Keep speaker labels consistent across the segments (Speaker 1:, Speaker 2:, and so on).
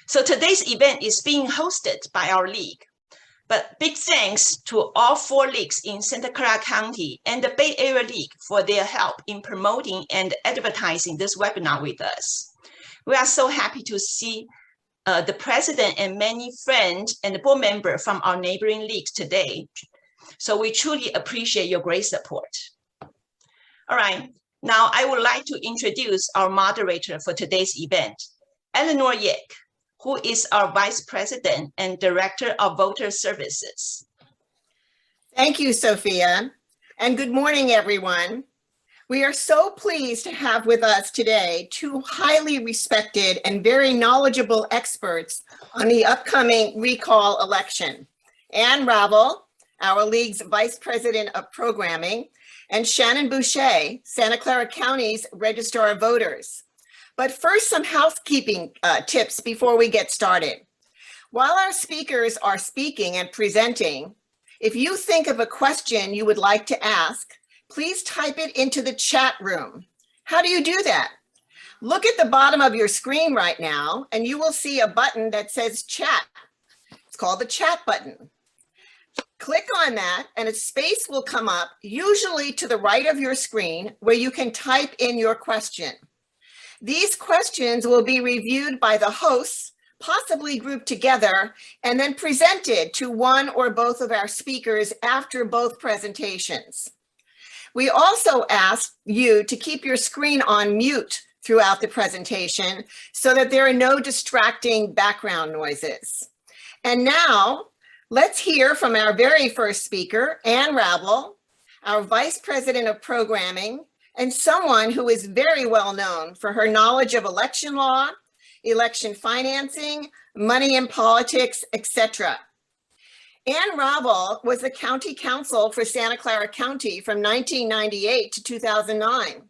Speaker 1: So today's event is being hosted by our league. But big thanks to all 4 leagues in Santa Clara County and the Bay Area League for their help in promoting and advertising this webinar with us. We are so happy to see the president and many friends and board members from our neighboring leagues today. So we truly appreciate your great support. All right, now I would like to introduce our moderator for today's event, Eleanor Yek, who is our Vice President and Director of Voter Services.
Speaker 2: Thank you, Sophia, and good morning, everyone. We are so pleased to have with us today 2 highly respected and very knowledgeable experts on the upcoming recall election. Ann Ravel, our league's Vice President of Programming, and Shannon Bushey, Santa Clara County's Registrar of Voters. But first, some housekeeping tips before we get started. While our speakers are speaking and presenting, if you think of a question you would like to ask, please type it into the chat room. How do you do that? Look at the bottom of your screen right now, and you will see a button that says chat. It's called the chat button. Click on that, and a space will come up, usually to the right of your screen, where you can type in your question. These questions will be reviewed by the hosts, possibly grouped together, and then presented to one or both of our speakers after both presentations. We also ask you to keep your screen on mute throughout the presentation so that there are no distracting background noises. And now, let's hear from our very first speaker, Ann Ravel, our Vice President of Programming, and someone who is very well known for her knowledge of election law, election financing, money in politics, etc. Ann Ravel was the County Counsel for Santa Clara County from 1998 to 2009.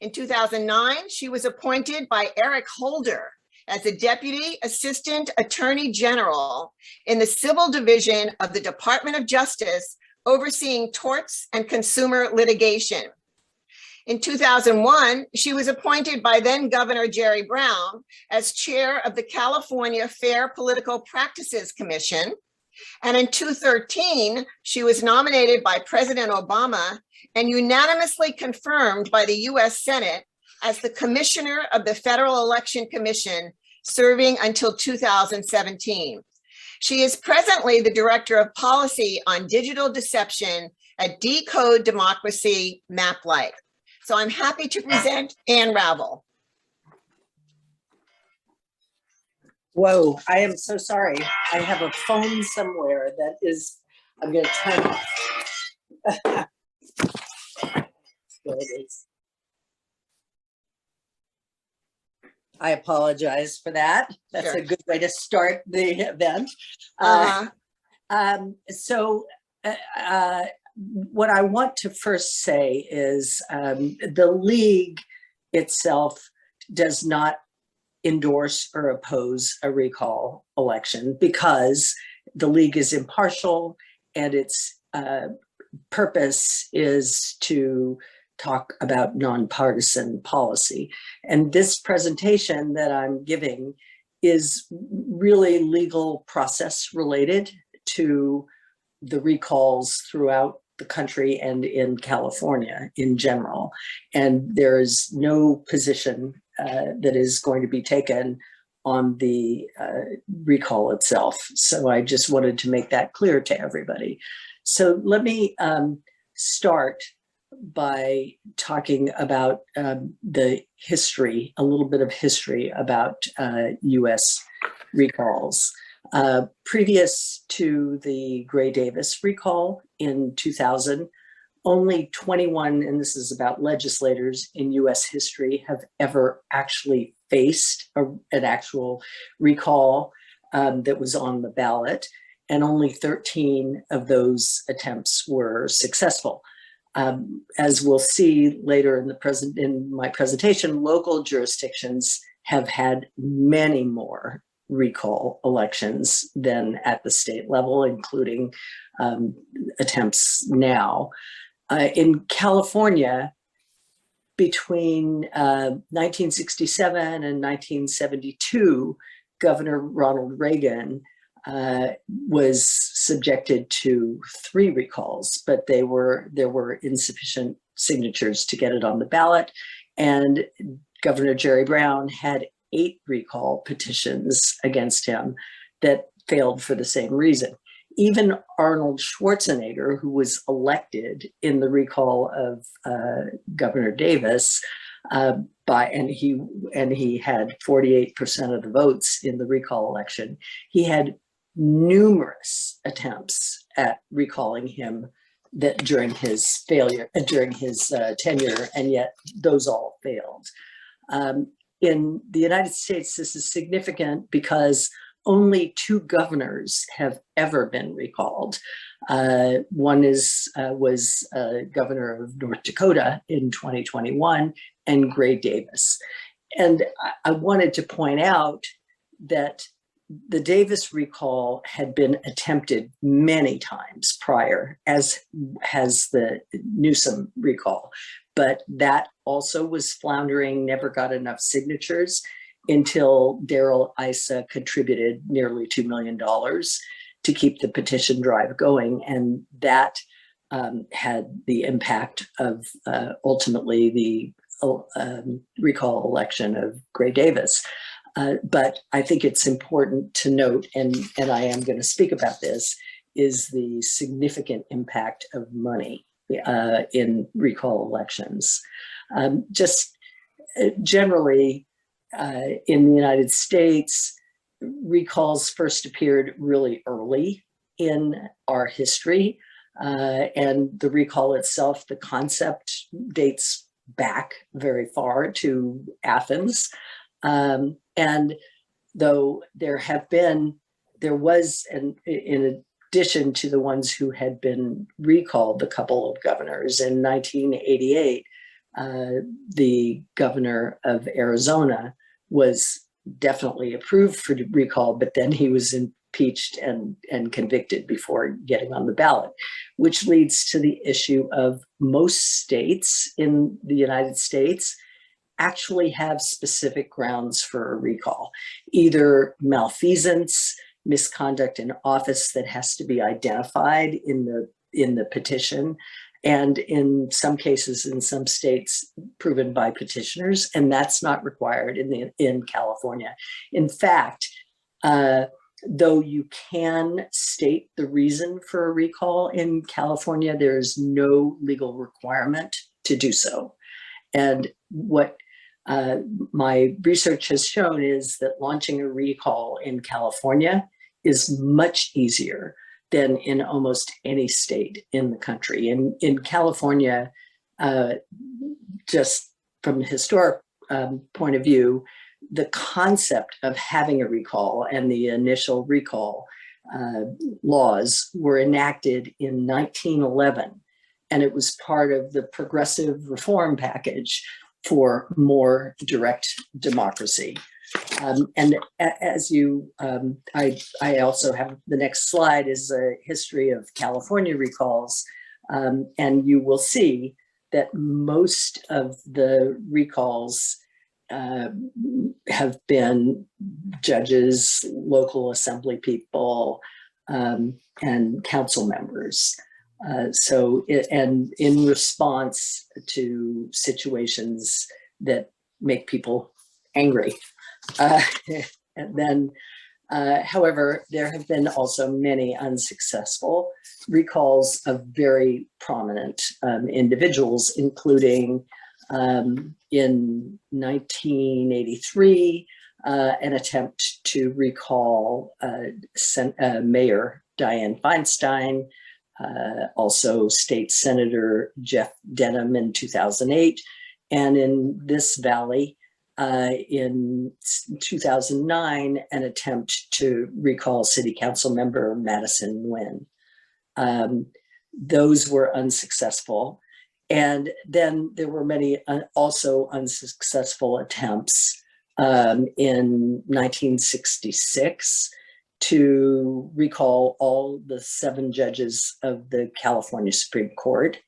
Speaker 2: In 2009, she was appointed by Eric Holder as the Deputy Assistant Attorney General in the Civil Division of the Department of Justice, overseeing torts and consumer litigation. In 2001, she was appointed by then Governor Jerry Brown as chair of the California Fair Political Practices Commission. And in 2013, she was nominated by President Obama and unanimously confirmed by the US Senate as the Commissioner of the Federal Election Commission, serving until 2017. She is presently the Director of Policy on Digital Deception at Decode Democracy MapLight. So I'm happy to present Ann Ravel.
Speaker 3: Whoa, I am so sorry. I have a phone somewhere that is, I'm going to turn off. There it is. I apologize for that. That's
Speaker 2: Sure.
Speaker 3: a good way to start the event. What I want to first say is the league itself does not endorse or oppose a recall election because the league is impartial and its purpose is to talk about nonpartisan policy. And this presentation that I'm giving is really legal process related to the recalls throughout the country and in California in general. And there is no position that is going to be taken on the recall itself. So I just wanted to make that clear to everybody. So let me start by talking about the history, a little bit of history about US recalls. Previous to the Gray Davis recall in 2000, only 21, and this is about legislators in US history, have ever actually faced an actual recall that was on the ballot, and only 13 of those attempts were successful. As we'll see later in my presentation, local jurisdictions have had many more recall elections than at the state level, including attempts now. In California, between 1967 and 1972, Governor Ronald Reagan was subjected to 3 recalls, but there were insufficient signatures to get it on the ballot. And Governor Jerry Brown had 8 recall petitions against him that failed for the same reason. Even Arnold Schwarzenegger, who was elected in the recall of Governor Davis, and he had 48% of the votes in the recall election. He had numerous attempts at recalling him that during his tenure, and yet those all failed. In the United States, this is significant because only 2 governors have ever been recalled. One was governor of North Dakota in 2021, and Gray Davis. And I wanted to point out that the Davis recall had been attempted many times prior, as has the Newsom recall, but that also was floundering, never got enough signatures until Darrell Issa contributed nearly $2 million to keep the petition drive going. And that had the impact of ultimately the recall election of Gray Davis. But I think it's important to note, and I am going to speak about this, is the significant impact of money in recall elections. Just generally, in the United States, recalls first appeared really early in our history, and the recall itself, the concept dates back very far to Athens. And though there was, in addition to the ones who had been recalled, a couple of governors in 1988, the governor of Arizona was definitely approved for recall, but then he was impeached and convicted before getting on the ballot, which leads to the issue of most states in the United States actually have specific grounds for a recall, either malfeasance, misconduct in office that has to be identified in the petition, and in some cases, in some states, proven by petitioners, and that's not required in California. In fact, though you can state the reason for a recall in California, there is no legal requirement to do so. And what my research has shown is that launching a recall in California is much easier than in almost any state in the country. And in California, just from a historic point of view, the concept of having a recall and the initial recall laws were enacted in 1911, and it was part of the progressive reform package for more direct democracy. And as you, I also have the next slide is a history of California recalls, and you will see that most of the recalls have been judges, local assembly people, and council members. And in response to situations that make people angry. And then, however, there have been also many unsuccessful recalls of very prominent individuals, including in 1983, an attempt to recall Mayor Dianne Feinstein, also State Senator Jeff Denham in 2008, and in this valley in 2009, an attempt to recall City Council member Madison Nguyen. Those were unsuccessful. And then there were many also unsuccessful attempts in 1966 to recall all the 7 judges of the California Supreme Court.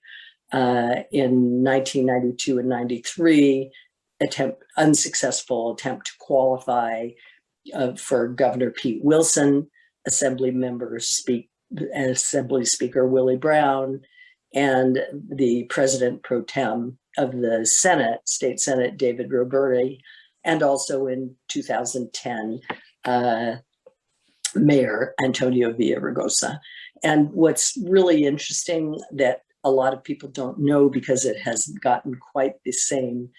Speaker 3: In 1992 and 93, unsuccessful attempt to qualify for Governor Pete Wilson, Assembly Speaker Willie Brown, and the President Pro Tem of the Senate, State Senate, David Roberti, and also in 2010, Mayor Antonio Villaraigosa. And what's really interesting that a lot of people don't know, because it hasn't gotten quite the same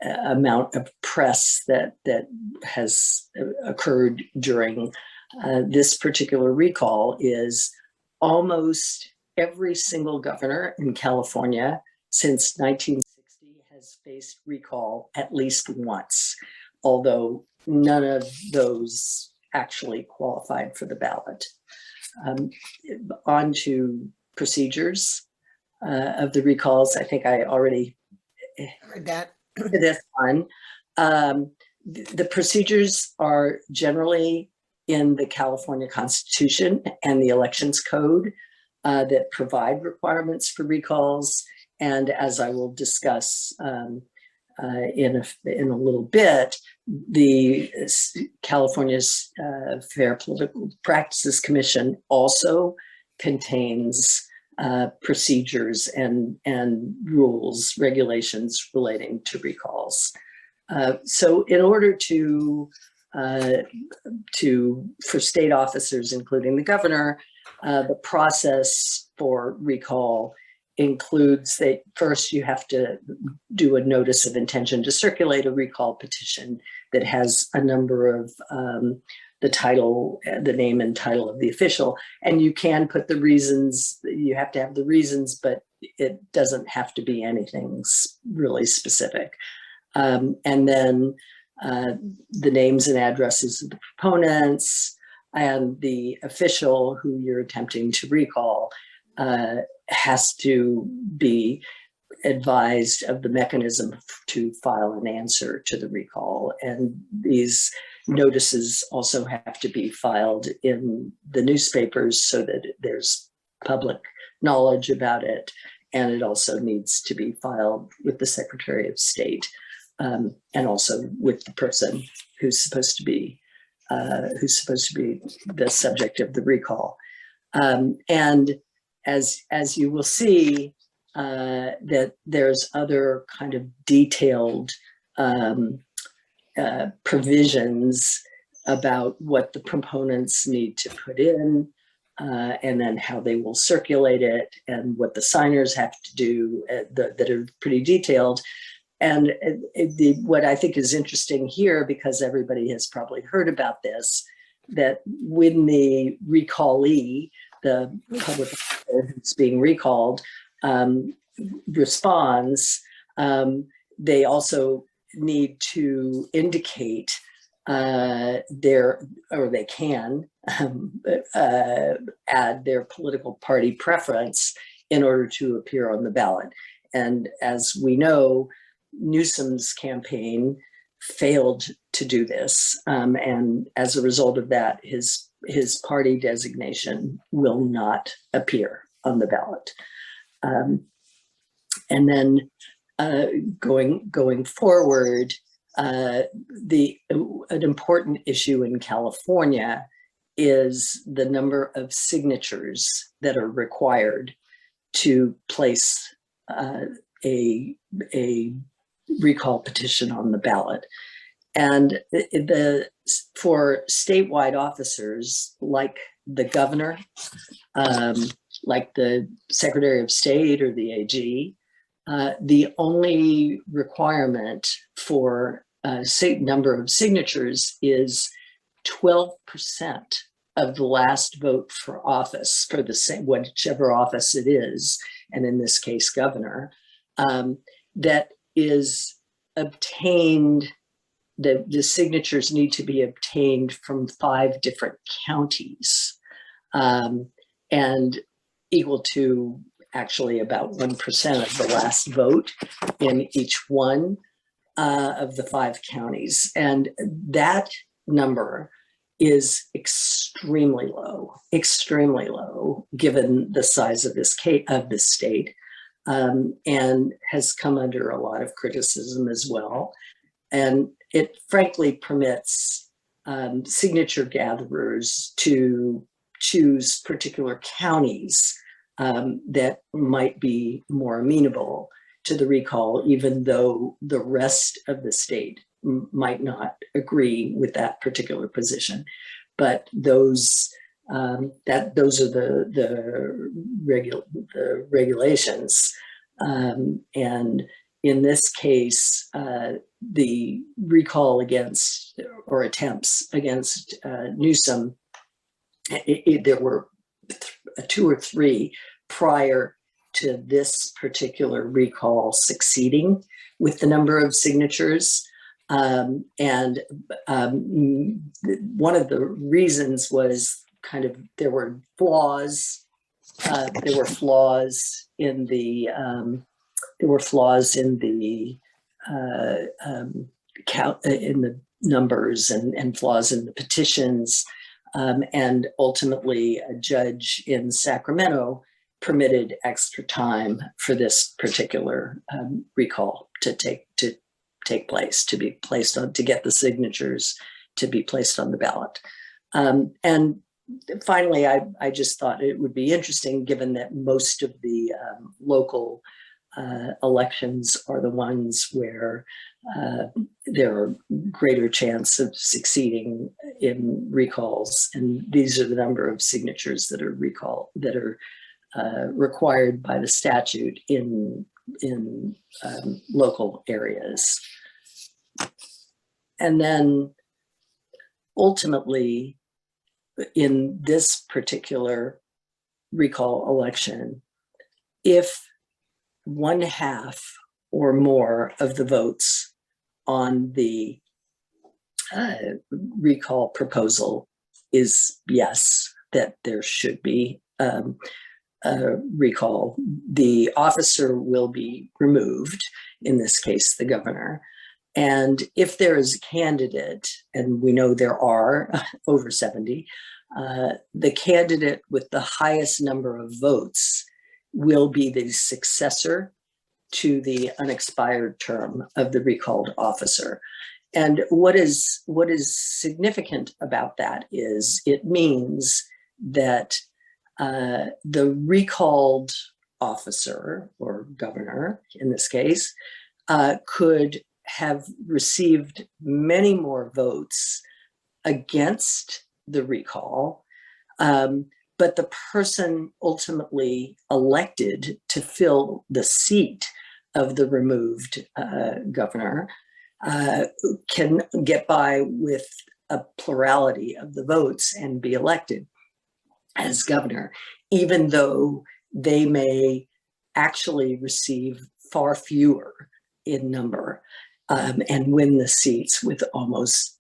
Speaker 3: amount of press that has occurred during this particular recall, is almost every single governor in California since 1960 has faced recall at least once, although none of those actually qualified for the ballot. On to procedures of the recalls. I think I already
Speaker 2: Heard that.
Speaker 3: this one. The procedures are generally in the California Constitution and the Elections Code that provide requirements for recalls. And as I will discuss in a little bit, the California's Fair Political Practices Commission also contains procedures and rules, regulations relating to recalls. So in order for state officers, including the governor, the process for recall includes that first you have to do a notice of intention to circulate a recall petition that has a number of the title, the name and title of the official. And you can put the reasons, you have to have the reasons, but it doesn't have to be anything really specific. And then the names and addresses of the proponents and the official who you're attempting to recall has to be advised of the mechanism to file an answer to the recall. And these notices also have to be filed in the newspapers so that there's public knowledge about it. And it also needs to be filed with the Secretary of State and also with the person who's supposed to be the subject of the recall. And as you will see, that there's other kind of detailed provisions about what the proponents need to put in, and then how they will circulate it, and what the signers have to do that are pretty detailed. And what I think is interesting here, because everybody has probably heard about this, that when the recallee, the public who's being recalled, responds, they also need to indicate they can add their political party preference in order to appear on the ballot. And as we know, Newsom's campaign failed to do this. And as a result of that, his party designation will not appear on the ballot. And then going forward, an important issue in California is the number of signatures that are required to place a recall petition on the ballot. And for statewide officers like the governor, like the Secretary of State or the AG, the only requirement for number of signatures is 12% of the last vote for office for the same, whichever office it is, and in this case, governor, that is obtained. The signatures need to be obtained from 5 different counties, and equal to actually about 1% of the last vote in each one of the 5 counties. And that number is extremely low, given the size of this state, and has come under a lot of criticism as well. And it frankly permits signature gatherers to choose particular counties that might be more amenable to the recall, even though the rest of the state might not agree with that particular position. But those are the regulations, and in this case, the recall against or attempts against Newsom, there were 2 or 3 prior to this particular recall succeeding with the number of signatures. And one of the reasons was kind of there were flaws. There were flaws in the count in the numbers and flaws in the petitions. And ultimately, a judge in Sacramento permitted extra time for this particular recall to take place, to be placed on, to get the signatures to be placed on the ballot. And finally, I just thought it would be interesting, given that most of the local elections are the ones where there are greater chance of succeeding in recalls, and these are the number of signatures that are required by the statute in local areas. And then ultimately, in this particular recall election, if 1/2 or more of the votes on the recall proposal is yes, that there should be a recall, the officer will be removed, in this case, the governor. And if there is a candidate, and we know there are over 70, the candidate with the highest number of votes will be the successor to the unexpired term of the recalled officer. And what is significant about that is it means that the recalled officer, or governor in this case, could have received many more votes against the recall, but the person ultimately elected to fill the seat of the removed governor can get by with a plurality of the votes and be elected as governor, even though they may actually receive far fewer in number and win the seats with almost,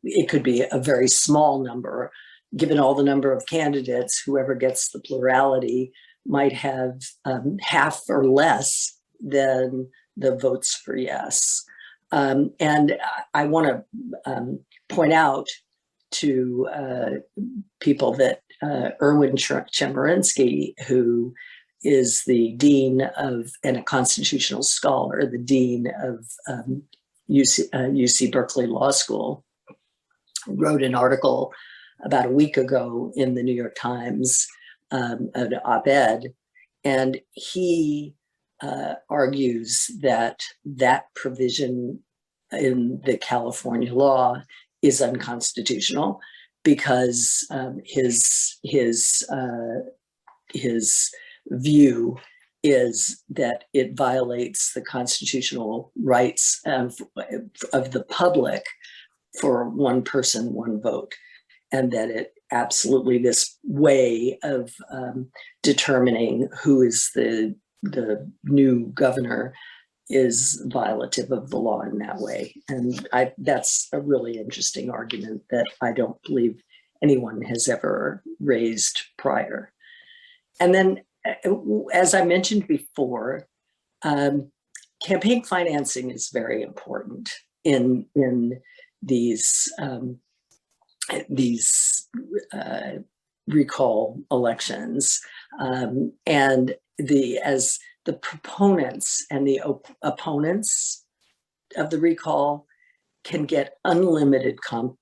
Speaker 3: it could be a very small number. Given all the number of candidates, whoever gets the plurality might have half or less than the votes for yes. And I want to point out to people that Erwin Chemerinsky, who is the dean of, and a constitutional scholar, the dean of UC Berkeley Law School, wrote an article about a week ago in the New York Times, an op-ed, and he argues that that provision in the California law is unconstitutional because his view is that it violates the constitutional rights of the public for one person, one vote, and that it absolutely, this way of determining who is the new governor is violative of the law in that way. And that's a really interesting argument that I don't believe anyone has ever raised prior. And then, as I mentioned before, campaign financing is very important in these recall elections, and as the proponents and the opponents of the recall can get unlimited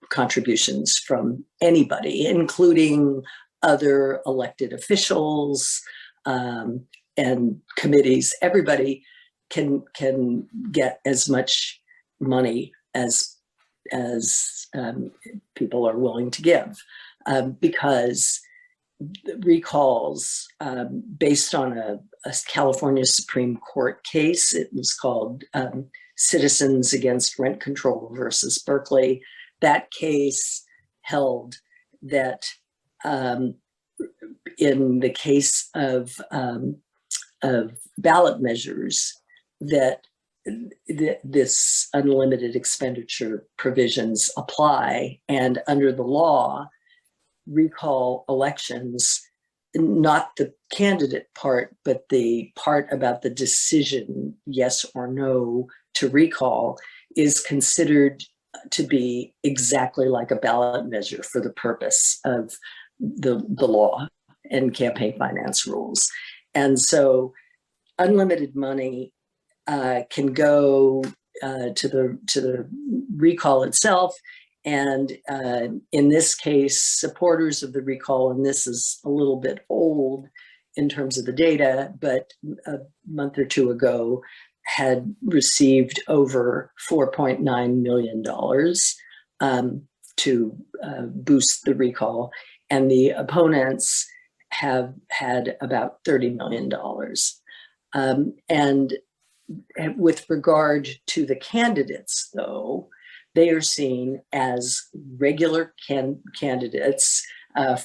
Speaker 3: contributions from anybody, including other elected officials and committees. Everybody can get as much money as people are willing to give, because recalls based on a California Supreme Court case. It was called Citizens Against Rent Control versus Berkeley. That case held that in the case of ballot measures, that this unlimited expenditure provisions apply, and under the law, recall elections, not the candidate part, but the part about the decision, yes or no, to recall, is considered to be exactly like a ballot measure for the purpose of the law and campaign finance rules. And so unlimited money can go to the recall itself. And in this case, supporters of the recall, and this is a little bit old in terms of the data, but a month or two ago had received over $4.9 million to boost the recall. And the opponents have had about $30 million. And with regard to the candidates, though, they are seen as regular candidates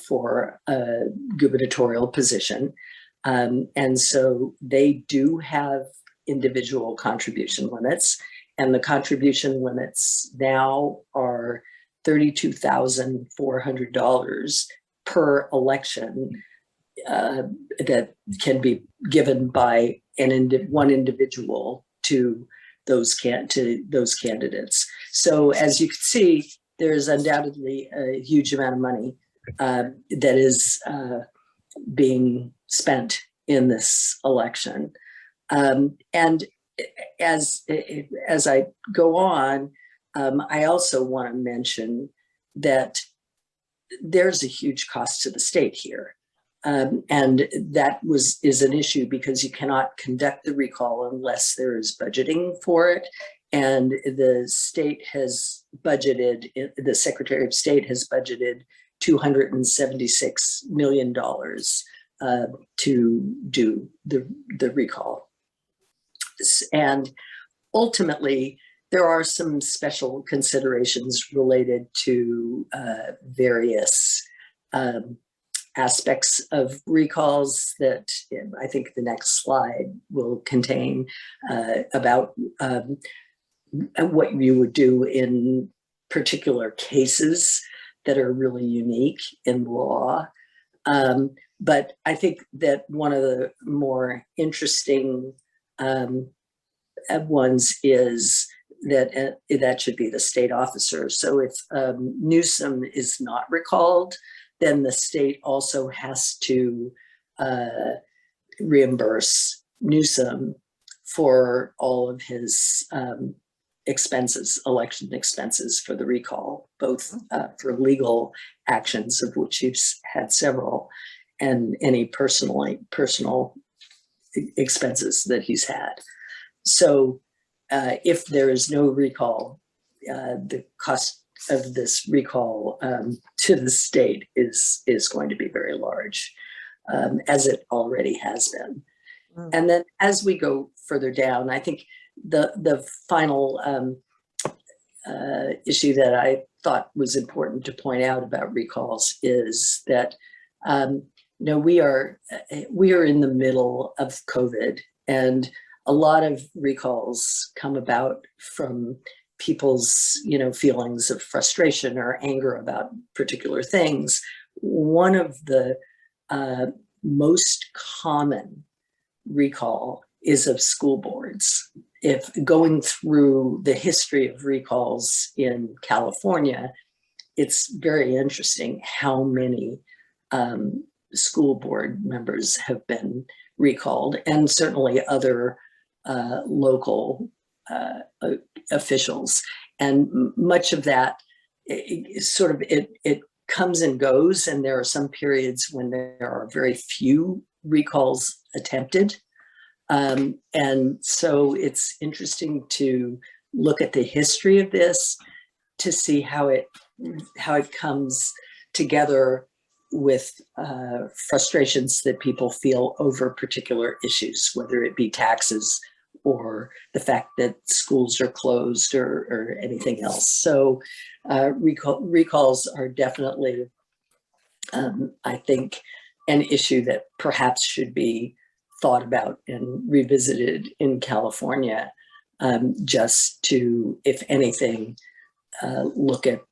Speaker 3: for a gubernatorial position. And so they do have individual contribution limits, and the contribution limits now are $32,400 per election that can be given by one individual to those candidates. So as you can see, there's undoubtedly a huge amount of money that is being spent in this election. And as I go on, I also want to mention that there's a huge cost to the state here. And that is an issue because you cannot conduct the recall unless there is budgeting for it. And the state has budgeted, the Secretary of State has budgeted $276 million to do the recall. And ultimately, there are some special considerations related to various aspects of recalls that I think the next slide will contain about what you would do in particular cases that are really unique in law. But I think that one of the more interesting ones is that that should be the state officer. So if Newsom is not recalled, then the state also has to reimburse Newsom for all of his expenses, election expenses for the recall, both for legal actions, of which he's had several, and any personal expenses that he's had. So if there is no recall, the cost of this recall to the state is going to be very large, as it already has been. Mm. And then as we go further down, I think the final issue that I thought was important to point out about recalls is that we are in the middle of COVID, and a lot of recalls come about from people's feelings of frustration or anger about particular things. One of the most common recall is of school boards. If going through the history of recalls in California, it's very interesting how many school board members have been recalled, and certainly other local officials. And much of that it comes and goes, and there are some periods when there are very few recalls attempted. And so it's interesting to look at the history of this to see how it comes together with frustrations that people feel over particular issues, whether it be taxes or the fact that schools are closed or anything else. So recalls are definitely, I think, an issue that perhaps should be thought about and revisited in California, just to, if anything, look at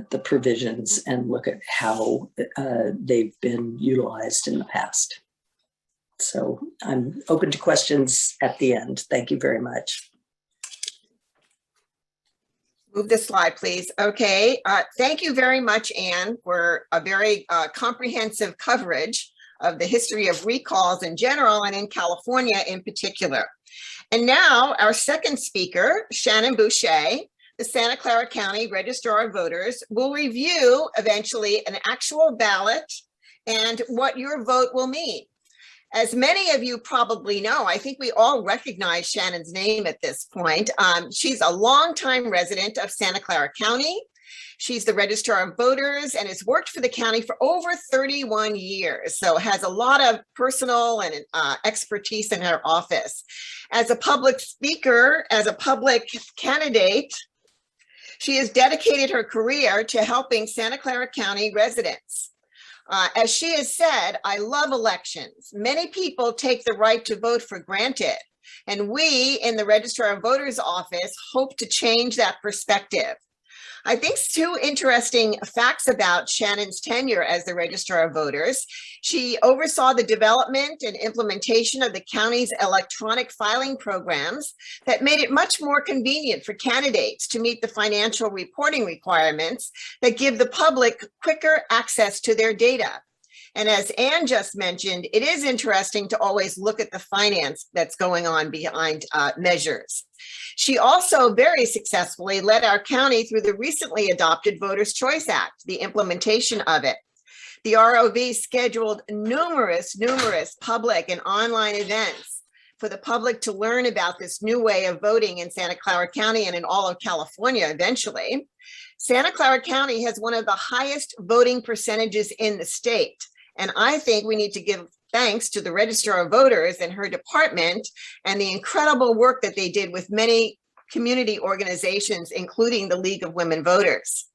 Speaker 3: the provisions and look at how they've been utilized in the past. So I'm open to questions at the end. Thank you very much.
Speaker 2: Move this slide, please. Okay, thank you very much, Anne, for a very comprehensive coverage of the history of recalls in general and in California in particular. And now our second speaker, Shannon Bushey, the Santa Clara County Registrar of Voters, will review eventually an actual ballot and what your vote will mean. As many of you probably know, I think we all recognize Shannon's name at this point. She's a longtime resident of Santa Clara County. She's the Registrar of Voters and has worked for the county for over 31 years, so has a lot of personal and expertise in her office. As a public speaker, as a public candidate, she has dedicated her career to helping Santa Clara County residents. As she has said, I love elections. Many people take the right to vote for granted, and we in the Registrar of Voters office hope to change that perspective. I think two interesting facts about Shannon's tenure as the Registrar of Voters. She oversaw the development and implementation of the county's electronic filing programs that made it much more convenient for candidates to meet the financial reporting requirements that give the public quicker access to their data. And as Anne just mentioned, it is interesting to always look at the finance that's going on behind measures. She also very successfully led our county through the recently adopted Voters' Choice Act, the implementation of it. The ROV scheduled numerous public and online events for the public to learn about this new way of voting in Santa Clara County and in all of California eventually. Santa Clara County has one of the highest voting percentages in the state. And I think we need to give thanks to the Registrar of Voters and her department and the incredible work that they did with many community organizations, including the League of Women Voters.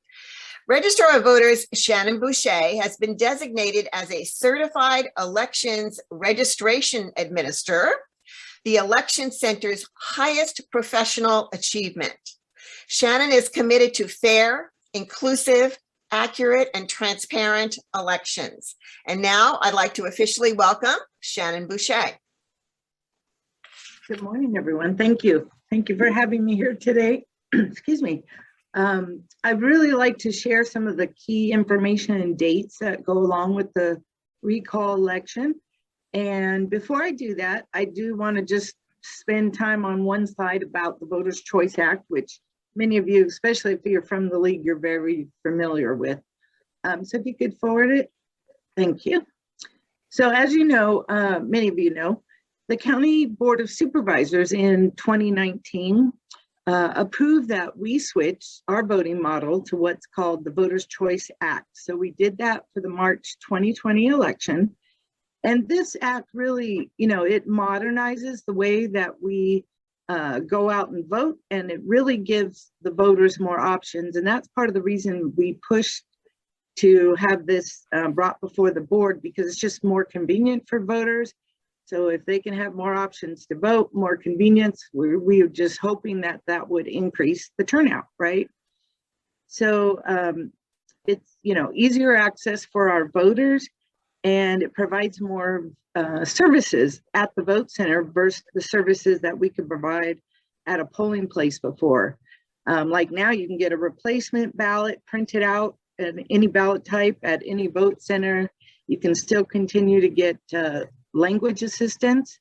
Speaker 2: Registrar of Voters Shannon Bushey has been designated as a certified elections registration administrator, the election center's highest professional achievement. Shannon is committed to fair, inclusive, accurate, and transparent elections. And now I'd like to officially welcome Shannon Bushey.
Speaker 4: Good morning, everyone. Thank you. Thank you for having me here today. Excuse me. I'd really like to share some of the key information and dates that go along with the recall election. And before I do that, I do want to just spend time on one slide about the Voters' Choice Act, which many of you, especially if you're from the League, you're very familiar with. So if you could forward it, thank you. So as you know, many of you know, the County Board of Supervisors in 2019 approved that we switch our voting model to what's called the Voters' Choice Act. So we did that for the March 2020 election. And this act really, it modernizes the way that we go out and vote, and it really gives the voters more options. And that's part of the reason we pushed to have this brought before the board, because it's just more convenient for voters. So if they can have more options to vote, more convenience, we are just hoping that that would increase the turnout, right? So it's, easier access for our voters, and it provides more services at the vote center versus the services that we could provide at a polling place before. Like now you can get a replacement ballot printed out at any ballot type at any vote center. You can still continue to get language assistance.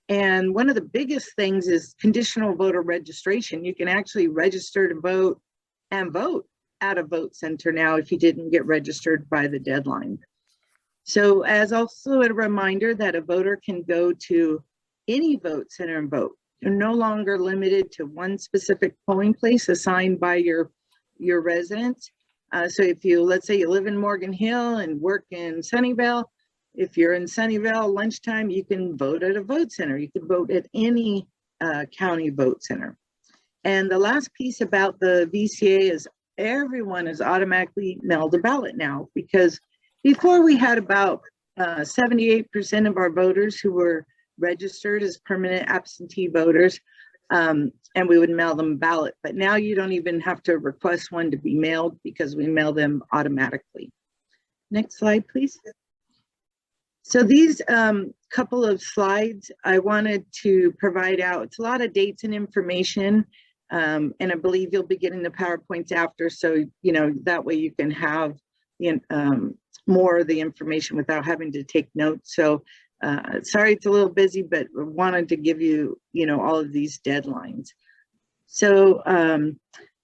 Speaker 4: And one of the biggest things is conditional voter registration. You can actually register to vote and vote at a vote center now if you didn't get registered by the deadline. So as also a reminder that a voter can go to any vote center and vote. You're no longer limited to one specific polling place assigned by your residents. So if you, let's say you live in Morgan Hill and work in Sunnyvale, if you're in Sunnyvale lunchtime, you can vote at a vote center. You can vote at any county vote center. And the last piece about the VCA is everyone is automatically mailed a ballot now, because before we had about 78% of our voters who were registered as permanent absentee voters, and we would mail them a ballot. But now you don't even have to request one to be mailed because we mail them automatically. Next slide, please. So these couple of slides I wanted to provide out. It's a lot of dates and information, and I believe you'll be getting the PowerPoints after, so you know that way you can have the, more of the information without having to take notes. So sorry it's a little busy, but I wanted to give you, all of these deadlines. So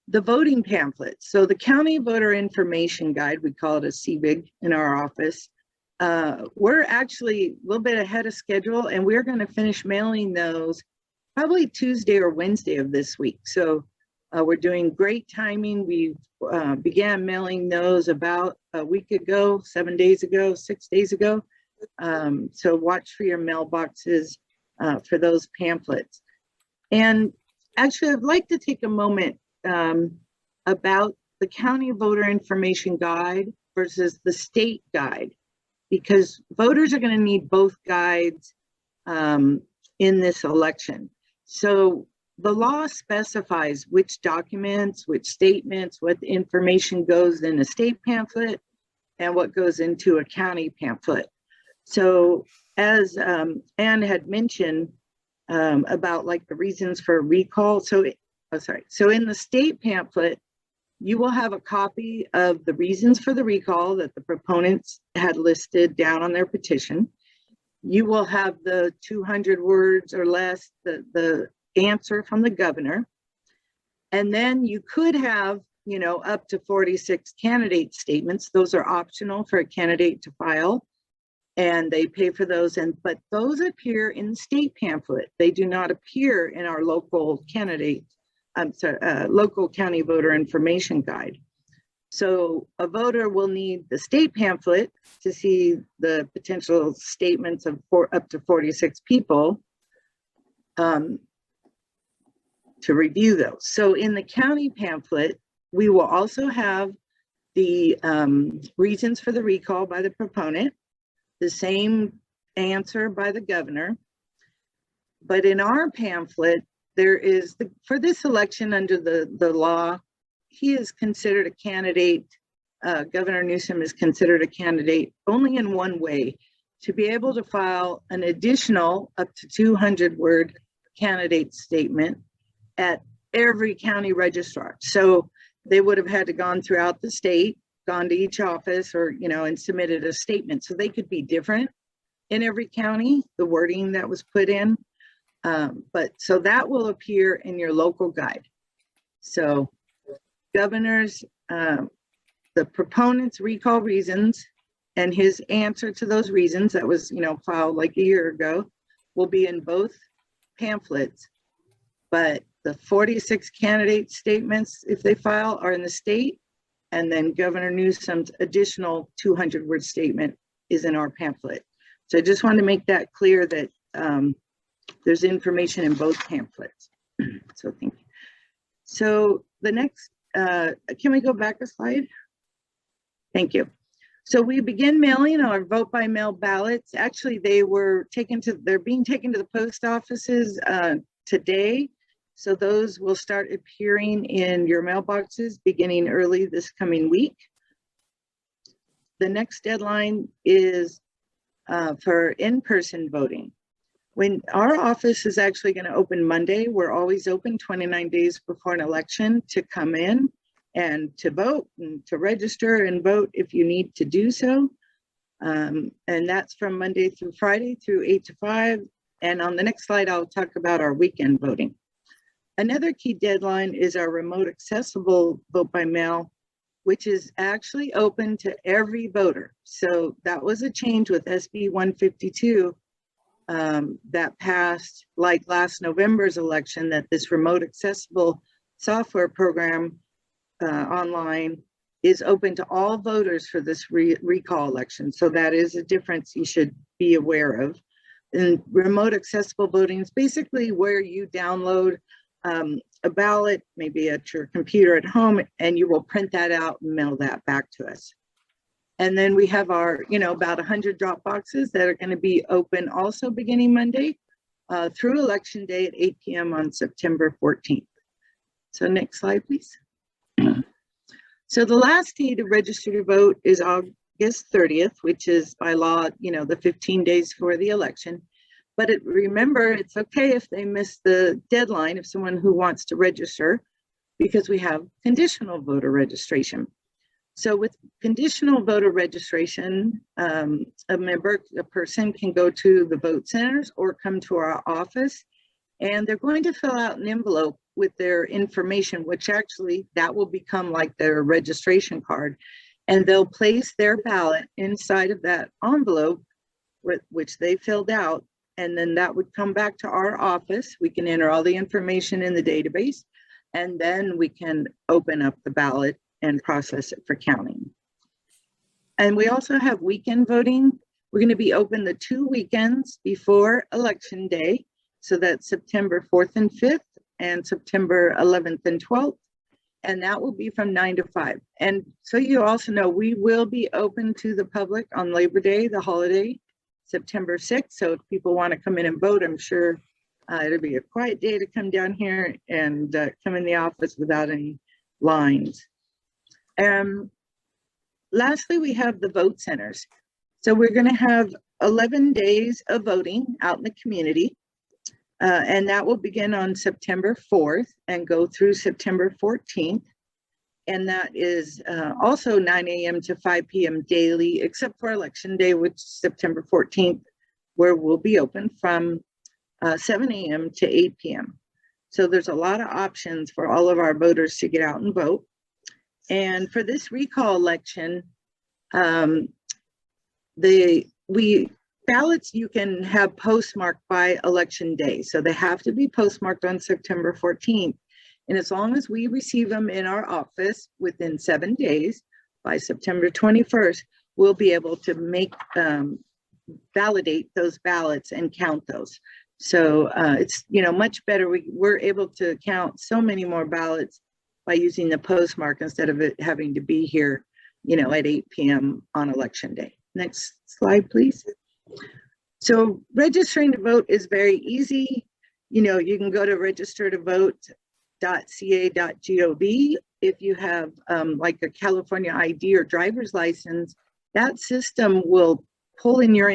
Speaker 4: the voting pamphlets. So the County Voter Information Guide, we call it a CVIG in our office. We're actually a little bit ahead of schedule, and we're going to finish mailing those probably Tuesday or Wednesday of this week. So we're doing great timing. We began mailing those about a week ago, 7 days ago, 6 days ago. So watch for your mailboxes for those pamphlets. And actually, I'd like to take a moment about the County Voter Information Guide versus the state guide, because voters are going to need both guides in this election. So the law specifies which documents, which statements, what information goes in a state pamphlet and what goes into a county pamphlet. So as Anne had mentioned about like the reasons for recall. So in the state pamphlet, you will have a copy of the reasons for the recall that the proponents had listed down on their petition. You will have the 200 words or less, the answer from the governor. And then you could have, up to 46 candidate statements. Those are optional for a candidate to file, and they pay for those. But those appear in the state pamphlet. They do not appear in our local local county voter information guide. So a voter will need the state pamphlet to see the potential statements of up to 46 people to review those. So in the county pamphlet, we will also have the reasons for the recall by the proponent, the same answer by the governor. But in our pamphlet, there is, for this election under the law, he is considered a candidate, Governor Newsom is considered a candidate only in one way, to be able to file an additional up to 200 word candidate statement at every county registrar. So they would have had to gone throughout the state, gone to each office or, and submitted a statement. So they could be different in every county, the wording that was put in. But so that will appear in your local guide. So governors, the proponent's recall reasons and his answer to those reasons that was, filed like a year ago will be in both pamphlets. But the 46 candidate statements, if they file, are in the state, and then Governor Newsom's additional 200 word statement is in our pamphlet. So I just wanted to make that clear that there's information in both pamphlets. So thank you. So the next, can we go back a slide? Thank you. So we begin mailing our vote by mail ballots. Actually, they're being taken to the post offices today. So those will start appearing in your mailboxes beginning early this coming week. The next deadline is for in-person voting. When our office is actually going to open Monday, we're always open 29 days before an election to come in and to vote and to register and vote if you need to do so. And that's from Monday through Friday through 8 to 5. And on the next slide, I'll talk about our weekend voting. Another key deadline is our remote accessible vote by mail, which is actually open to every voter. So that was a change with SB 152 that passed like last November's election, that this remote accessible software program online is open to all voters for this recall election. So that is a difference you should be aware of. And remote accessible voting is basically where you download a ballot, maybe at your computer at home, and you will print that out and mail that back to us. And then we have our, about 100 drop boxes that are going to be open also beginning Monday through Election Day at 8 p.m. on September 14th. So next slide, please. So the last day to register to vote is August 30th, which is by law, the 15 days for the election. But remember, it's okay if they miss the deadline, if someone who wants to register, because we have conditional voter registration. So with conditional voter registration, a person can go to the vote centers or come to our office, and they're going to fill out an envelope with their information, which actually that will become like their registration card. And they'll place their ballot inside of that envelope, which they filled out. And then that would come back to our office. We can enter all the information in the database, and then we can open up the ballot and process it for counting. And we also have weekend voting. We're going to be open the 2 weekends before Election Day. So that's September 4th and 5th and September 11th and 12th. And that will be from 9 to 5. And so you also know we will be open to the public on Labor Day, the holiday, September 6th. So if people want to come in and vote, I'm sure it'll be a quiet day to come down here and come in the office without any lines. Lastly, we have the vote centers. So we're going to have 11 days of voting out in the community. And that will begin on September 4th and go through September 14th. And that is also 9 a.m. to 5 p.m. daily, except for Election Day, which is September 14th, where we'll be open from 7 a.m. to 8 p.m. So there's a lot of options for all of our voters to get out and vote. And for this recall election, ballots you can have postmarked by Election Day. So they have to be postmarked on September 14th. And as long as we receive them in our office within 7 days, by September 21st, we'll be able to validate those ballots and count those. So it's much better. We're able to count so many more ballots by using the postmark instead of it having to be here, at 8 p.m. on Election Day. Next slide, please. So registering to vote is very easy. You can go to registertovote.ca.gov. If you have like a California ID or driver's license, that system will pull in your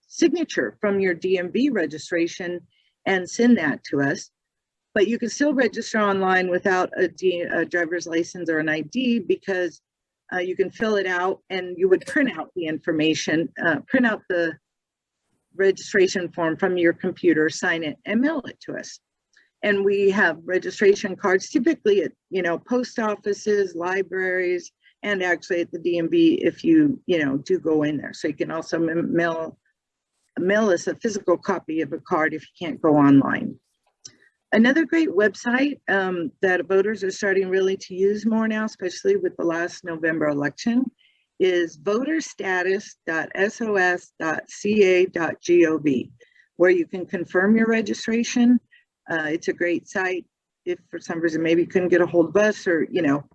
Speaker 4: signature from your DMV registration and send that to us. But you can still register online without a driver's license or an ID, because you can fill it out and you would print out the information, print out the registration form from your computer, sign it, and mail it to us. And we have registration cards typically at post offices, libraries, and actually at the DMV if you do go in there. So you can also mail us a physical copy of a card if you can't go online. Another great website that voters are starting really to use more now, especially with the last November election, is voterstatus.sos.ca.gov, where you can confirm your registration. It's a great site if for some reason maybe you couldn't get a hold of us, or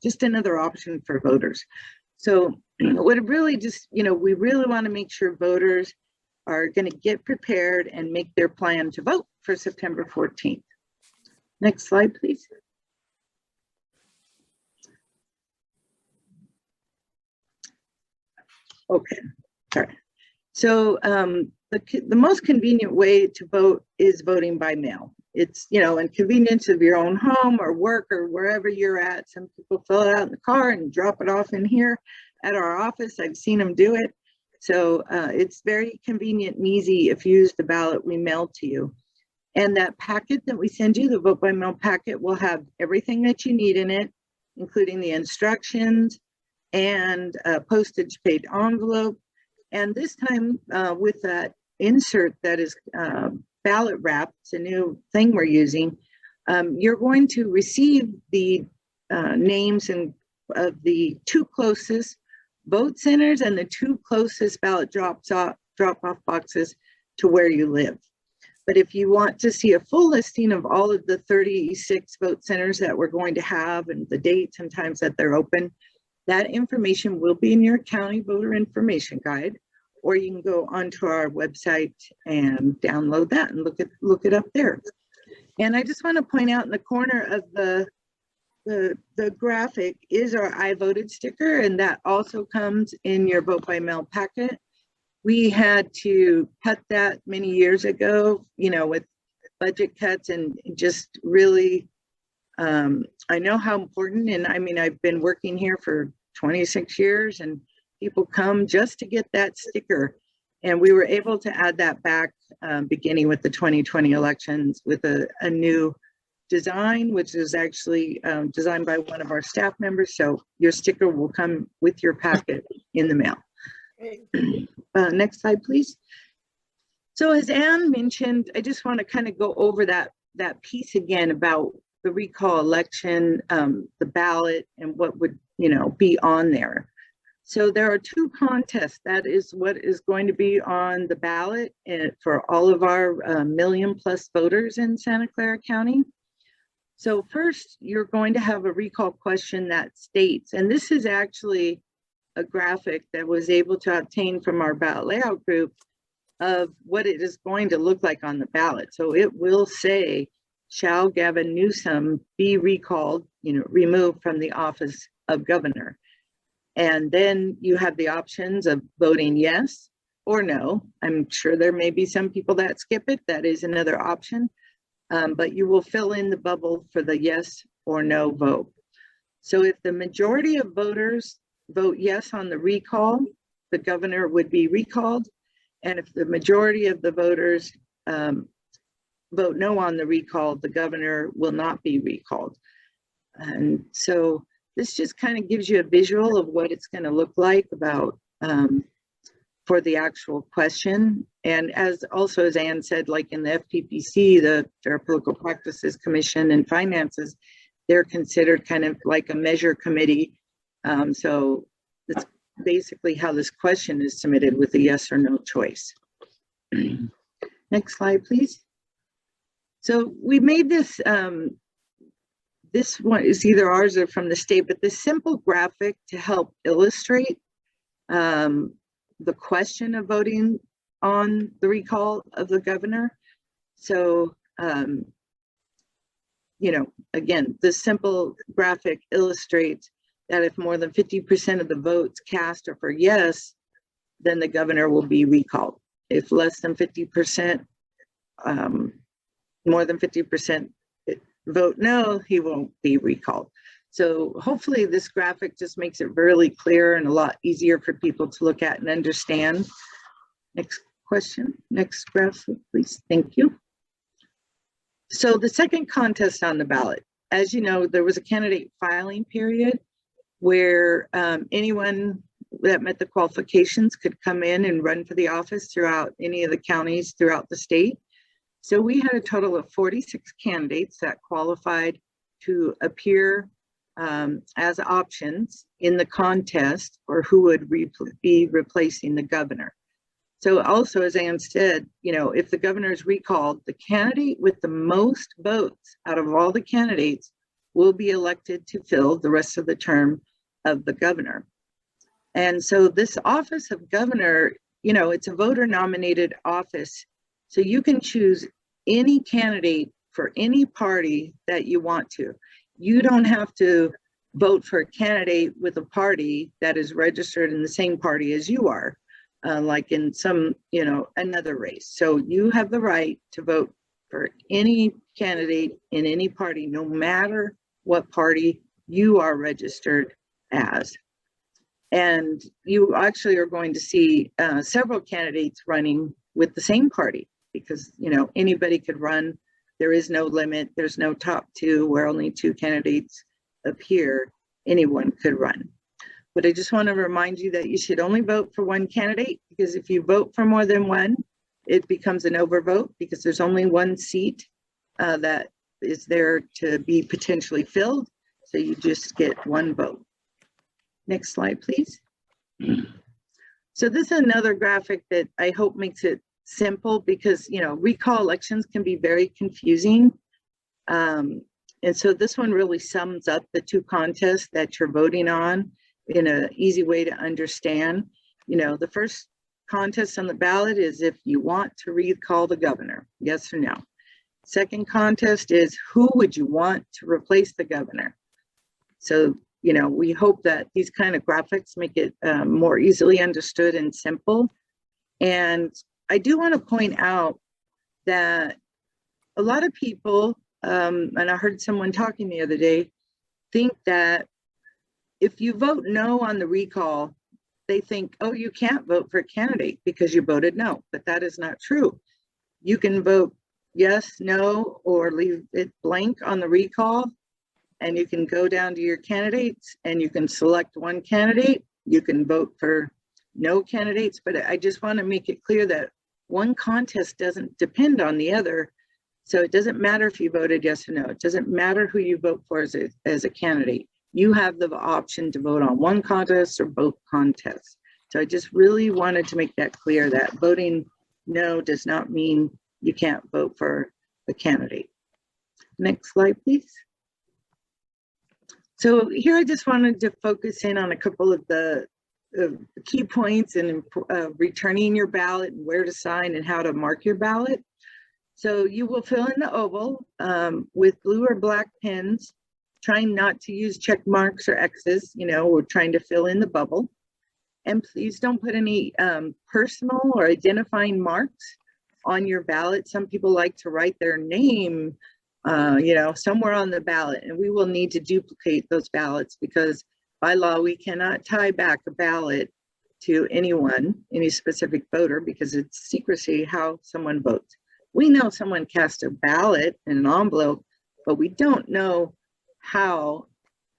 Speaker 4: just another option for voters. So what it really just, we really want to make sure voters are going to get prepared and make their plan to vote for September 14th. Next slide, please. Okay, sorry. So the most convenient way to vote is voting by mail. It's, in convenience of your own home or work or wherever you're at. Some people fill it out in the car and drop it off in here at our office. I've seen them do it. So it's very convenient and easy. If you use the ballot we mail to you. And that packet that we send you, the vote by mail packet, will have everything that you need in it, including the instructions and a postage paid envelope. And this time with that insert that is ballot wrap, it's a new thing we're using, you're going to receive the names of the 2 closest vote centers and the 2 closest ballot drop-off boxes to where you live. But if you want to see a full listing of all of the 36 vote centers that we're going to have and the dates and times that they're open, that information will be in your county voter information guide, or you can go onto our website and download that and look it up there. And I just want to point out in the corner of the graphic is our I voted sticker, and that also comes in your vote by mail packet. We had to cut that many years ago, you know, with budget cuts, and just really, I know how important, and I mean, I've been working here for 26 years and people come just to get that sticker. And we were able to add that back beginning with the 2020 elections with a new design, which is actually designed by one of our staff members. So your sticker will come with your packet in the mail. Next slide, please. So as Anne mentioned, I just want to kind of go over that piece again about the recall election, the ballot, and what would, you know, be on there. So there are 2 contests. That is what is going to be on the ballot for all of our million-plus voters in Santa Clara County. So first, you're going to have a recall question that states, and this is actually a graphic that was able to obtain from our ballot layout group of what it is going to look like on the ballot. So it will say, shall Gavin Newsom be recalled, you know, removed from the office of governor? And then you have the options of voting yes or no. I'm sure there may be some people that skip it. That is another option. But you will fill in the bubble for the yes or no vote. So if the majority of voters vote yes on the recall, the governor would be recalled. And if the majority of the voters vote no on the recall, the governor will not be recalled. And so this just kind of gives you a visual of what it's going to look like about for the actual question. And as Anne said, like in the FPPC, the Fair Political Practices Commission and Finances, they're considered kind of like a measure committee. So that's basically how this question is submitted with a yes or no choice. Next slide, please. So we made this, this one is either ours or from the state, but this simple graphic to help illustrate the question of voting on the recall of the governor. So, you know, again, this simple graphic illustrates that if more than 50% of the votes cast are for yes, then the governor will be recalled. If less than 50%, more than 50% vote no, he won't be recalled. So hopefully this graphic just makes it really clear and a lot easier for people to look at and understand. Next question, next graphic, please. Thank you. So the second contest on the ballot, as you know, there was a candidate filing period where anyone that met the qualifications could come in and run for the office throughout any of the counties throughout the state. So we had a total of 46 candidates that qualified to appear as options in the contest for who would be replacing the governor. So also, as Anne said, you know, if the governor is recalled, the candidate with the most votes out of all the candidates will be elected to fill the rest of the term of the governor. And so this office of governor, you know, it's a voter nominated office. So you can choose any candidate for any party that you want to. You don't have to vote for a candidate with a party that is registered in the same party as you are, like in some, you know, another race. So you have the right to vote for any candidate in any party, no matter what party you are registered as. And you actually are going to see several candidates running with the same party because, you know, anybody could run. There is no limit. There's no top two where only two candidates appear. Anyone could run. But I just want to remind you that you should only vote for one candidate, because if you vote for more than one, it becomes an overvote because there's only one seat that is there to be potentially filled. So you just get one vote. Next slide, please. So this is another graphic that I hope makes it simple because, you know, recall elections can be very confusing. And so this one really sums up the two contests that you're voting on in an easy way to understand. You know, the first contest on the ballot is if you want to recall the governor, yes or no. Second contest is who would you want to replace the governor? So, you know, we hope that these kind of graphics make it more easily understood and simple. And I do want to point out that a lot of people, and I heard someone talking the other day, think that if you vote no on the recall, they think, oh, you can't vote for a candidate because you voted no, but that is not true. You can vote yes, no, or leave it blank on the recall, and you can go down to your candidates and you can select one candidate. You can vote for no candidates, but I just want to make it clear that one contest doesn't depend on the other. So it doesn't matter if you voted yes or no. It doesn't matter who you vote for as a candidate. You have the option to vote on one contest or both contests. So I just really wanted to make that clear that voting no does not mean you can't vote for the candidate. Next slide, please. So here I just wanted to focus in on a couple of the key points in returning your ballot and where to sign and how to mark your ballot. So you will fill in the oval with blue or black pens, trying not to use check marks or X's. You know, we're trying to fill in the bubble. And please don't put any personal or identifying marks on your ballot. Some people like to write their name, you know, somewhere on the ballot, and we will need to duplicate those ballots because by law, we cannot tie back a ballot to anyone, any specific voter, because it's secrecy how someone votes. We know someone cast a ballot in an envelope, but we don't know how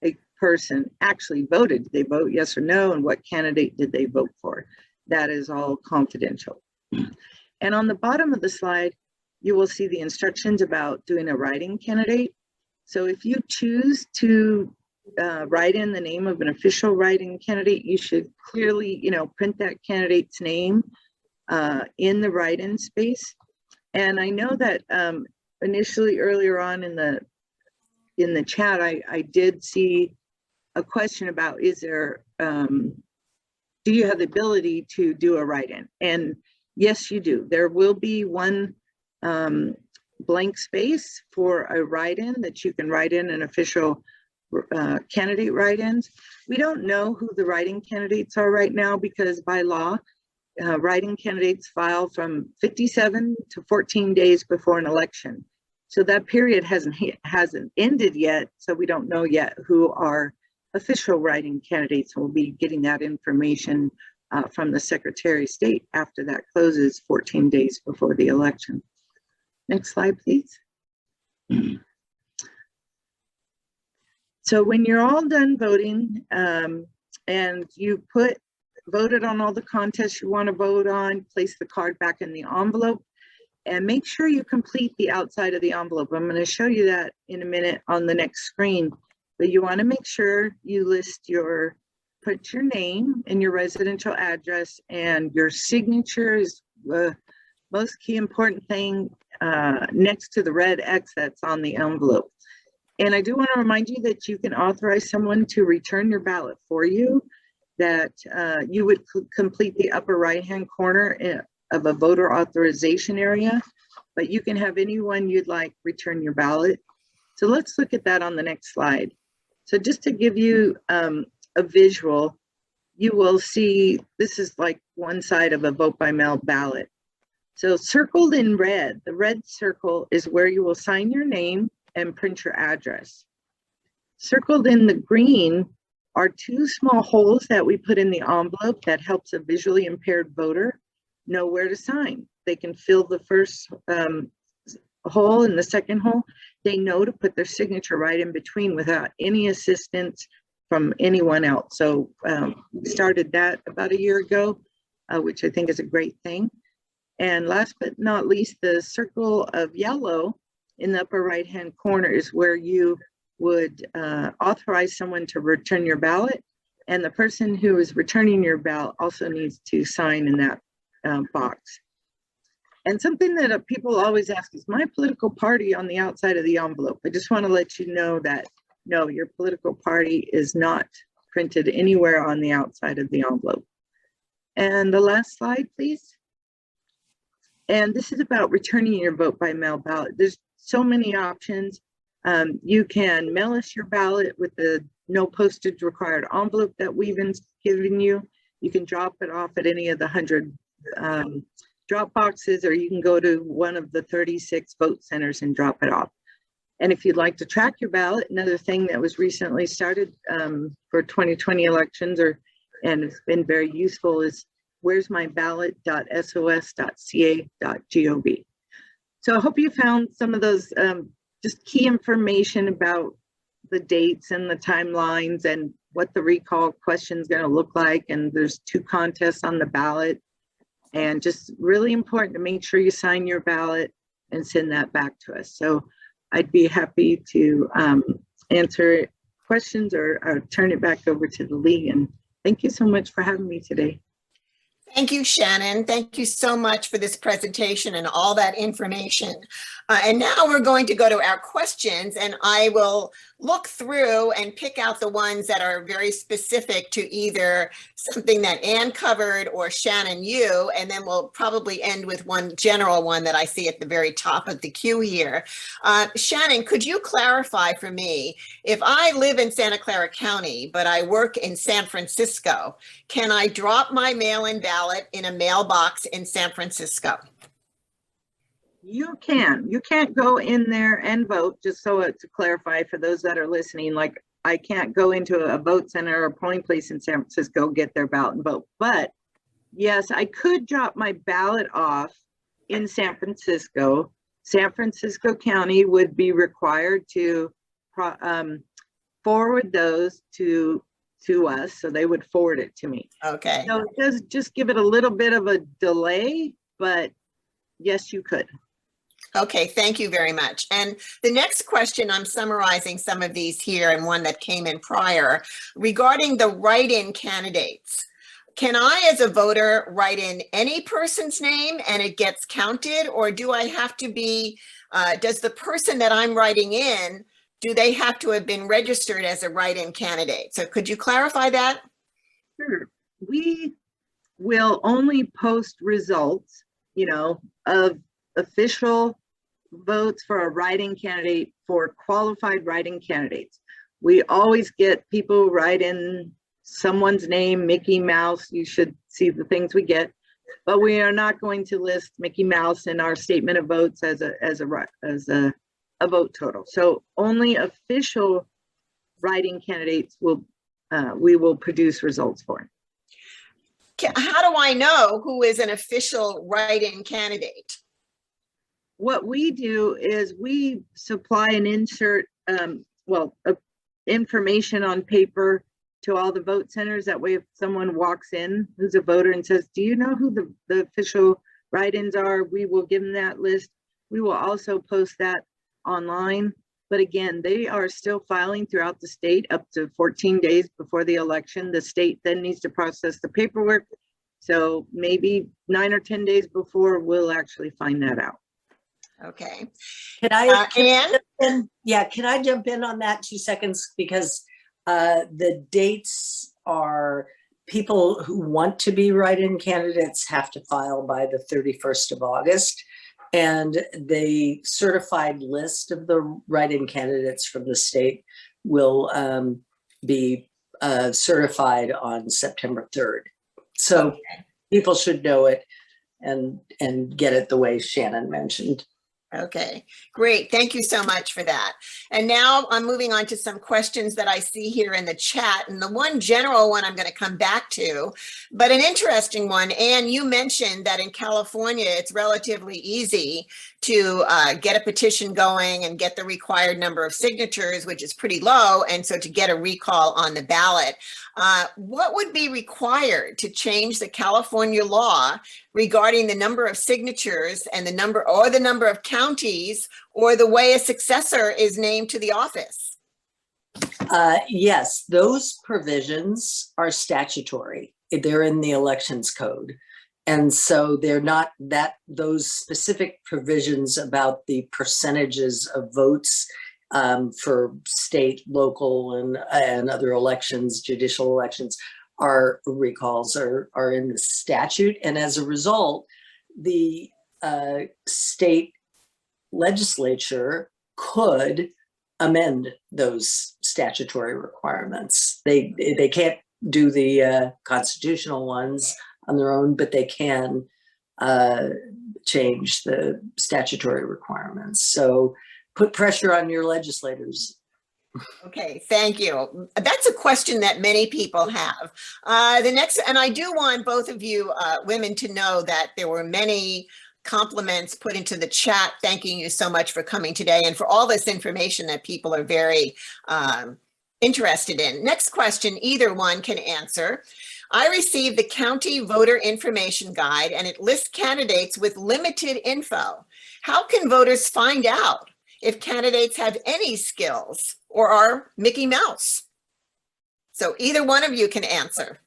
Speaker 4: a person actually voted. Did they vote yes or no? And what candidate did they vote for? That is all confidential. And on the bottom of the slide, you will see the instructions about doing a write-in candidate. So if you choose to write in the name of an official write-in candidate, you should clearly, you know, print that candidate's name in the write-in space. And I know that initially earlier on in the chat, I did see a question about, is there, do you have the ability to do a write-in? And yes, you do. There will be one blank space for a write-in that you can write in an official candidate write-ins. We don't know who the write-in candidates are right now because by law, write-in candidates file from 57 to 14 days before an election. So that period hasn't ended yet, so we don't know yet who are official write-in candidates. We'll be getting that information from the Secretary of State after that closes 14 days before the election. Next slide, please. So when you're all done voting and you voted on all the contests you want to vote on, place the card back in the envelope and make sure you complete the outside of the envelope. I'm going to show you that in a minute on the next screen, but you want to make sure you put your name and your residential address, and your signature is the most key important thing next to the red X that's on the envelope. And I do want to remind you that you can authorize someone to return your ballot for you, that you would complete the upper right-hand corner of a voter authorization area, but you can have anyone you'd like return your ballot. So let's look at that on the next slide. So just to give you a visual, you will see this is like one side of a vote by mail ballot. So circled in red, the red circle is where you will sign your name and print your address. Circled in the green are two small holes that we put in the envelope that helps a visually impaired voter know where to sign. They can fill the first hole and the second hole. They know to put their signature right in between without any assistance from anyone else. So we started that about a year ago, which I think is a great thing. And last but not least, the circle of yellow in the upper right-hand corner is where you would authorize someone to return your ballot. And the person who is returning your ballot also needs to sign in that box. And something that people always ask is my political party on the outside of the envelope. I just want to let you know that no, your political party is not printed anywhere on the outside of the envelope. And the last slide, please. And this is about returning your vote by mail ballot. There's so many options. You can mail us your ballot with the no postage required envelope that we've been giving you. You can drop it off at any of the 100 drop boxes, or you can go to one of the 36 vote centers and drop it off. And if you'd like to track your ballot, another thing that was recently started for 2020 elections, and it's been very useful, is where'smyballot.sos.ca.gov. So I hope you found some of those just key information about the dates and the timelines and what the recall question is going to look like. And there's 2 contests on the ballot. And just really important to make sure you sign your ballot and send that back to us. So I'd be happy to answer questions or turn it back over to the league. And thank you so much for having me today.
Speaker 2: Thank you, Shannon. Thank you so much for this presentation and all that information. And now we're going to go to our questions, and I will look through and pick out the ones that are very specific to either something that Ann covered or Shannon, you, and then we'll probably end with one general one that I see at the very top of the queue here. Shannon, could you clarify for me, if I live in Santa Clara County, but I work in San Francisco, can I drop my mail-in ballot in a mailbox in San Francisco?
Speaker 4: You can. You can't go in there and vote, just so to clarify for those that are listening, like I can't go into a vote center or polling place in San Francisco, get their ballot and vote. But yes, I could drop my ballot off in San Francisco. San Francisco County would be required to forward those to us, so they would forward it to me.
Speaker 2: Okay.
Speaker 4: So it does just give it a little bit of a delay, but yes, you could.
Speaker 2: Okay, thank you very much. And the next question, I'm summarizing some of these here and one that came in prior regarding the write-in candidates. Can I, as a voter, write in any person's name and it gets counted, or do I have to be, does the person that I'm writing in, do they have to have been registered as a write-in candidate? So could you clarify that?
Speaker 4: Sure. We will only post results, of official votes for a write-in candidate for qualified write-in candidates. We always get people write in someone's name, Mickey Mouse. You should see the things we get, but we are not going to list Mickey Mouse in our statement of votes as a vote total. So only official write-in candidates we will produce results for.
Speaker 2: How do I know who is an official write-in candidate?
Speaker 4: What we do is we supply and insert information on paper to all the vote centers. That way, if someone walks in who's a voter and says, do you know who the official write-ins are? We will give them that list. We will also post that online. But again, they are still filing throughout the state up to 14 days before the election. The state then needs to process the paperwork. So maybe 9 or 10 days before, we'll actually find that out.
Speaker 2: Okay.
Speaker 3: Can I
Speaker 2: Ann?
Speaker 3: can I jump in on that 2 seconds? Because the dates are, people who want to be write-in candidates have to file by the 31st of August. And the certified list of the write-in candidates from the state will be certified on September 3rd. So people should know it and get it the way Shannon mentioned.
Speaker 2: Okay, great. Thank you so much for that. And now I'm moving on to some questions that I see here in the chat. And the one general one I'm going to come back to, but an interesting one. Anne, you mentioned that in California, it's relatively easy to get a petition going and get the required number of signatures, which is pretty low. And so to get a recall on the ballot, what would be required to change the California law regarding the number of signatures and the number of counties or the way a successor is named to the office?
Speaker 3: Yes, those provisions are statutory. They're in the elections code. And so they're not those specific provisions about the percentages of votes for state, local, and other elections, judicial elections, our recalls are in the statute. And as a result, the state legislature could amend those statutory requirements. They can't do the constitutional ones on their own, but they can change the statutory requirements. So put pressure on your legislators.
Speaker 2: Okay, thank you. That's a question that many people have. The next, and I do want both of you women to know that there were many compliments put into the chat. Thanking you so much for coming today and for all this information that people are very interested in. Next question, either one can answer. I received the county voter information guide and it lists candidates with limited info. How can voters find out if candidates have any skills or are Mickey Mouse? So either one of you can answer.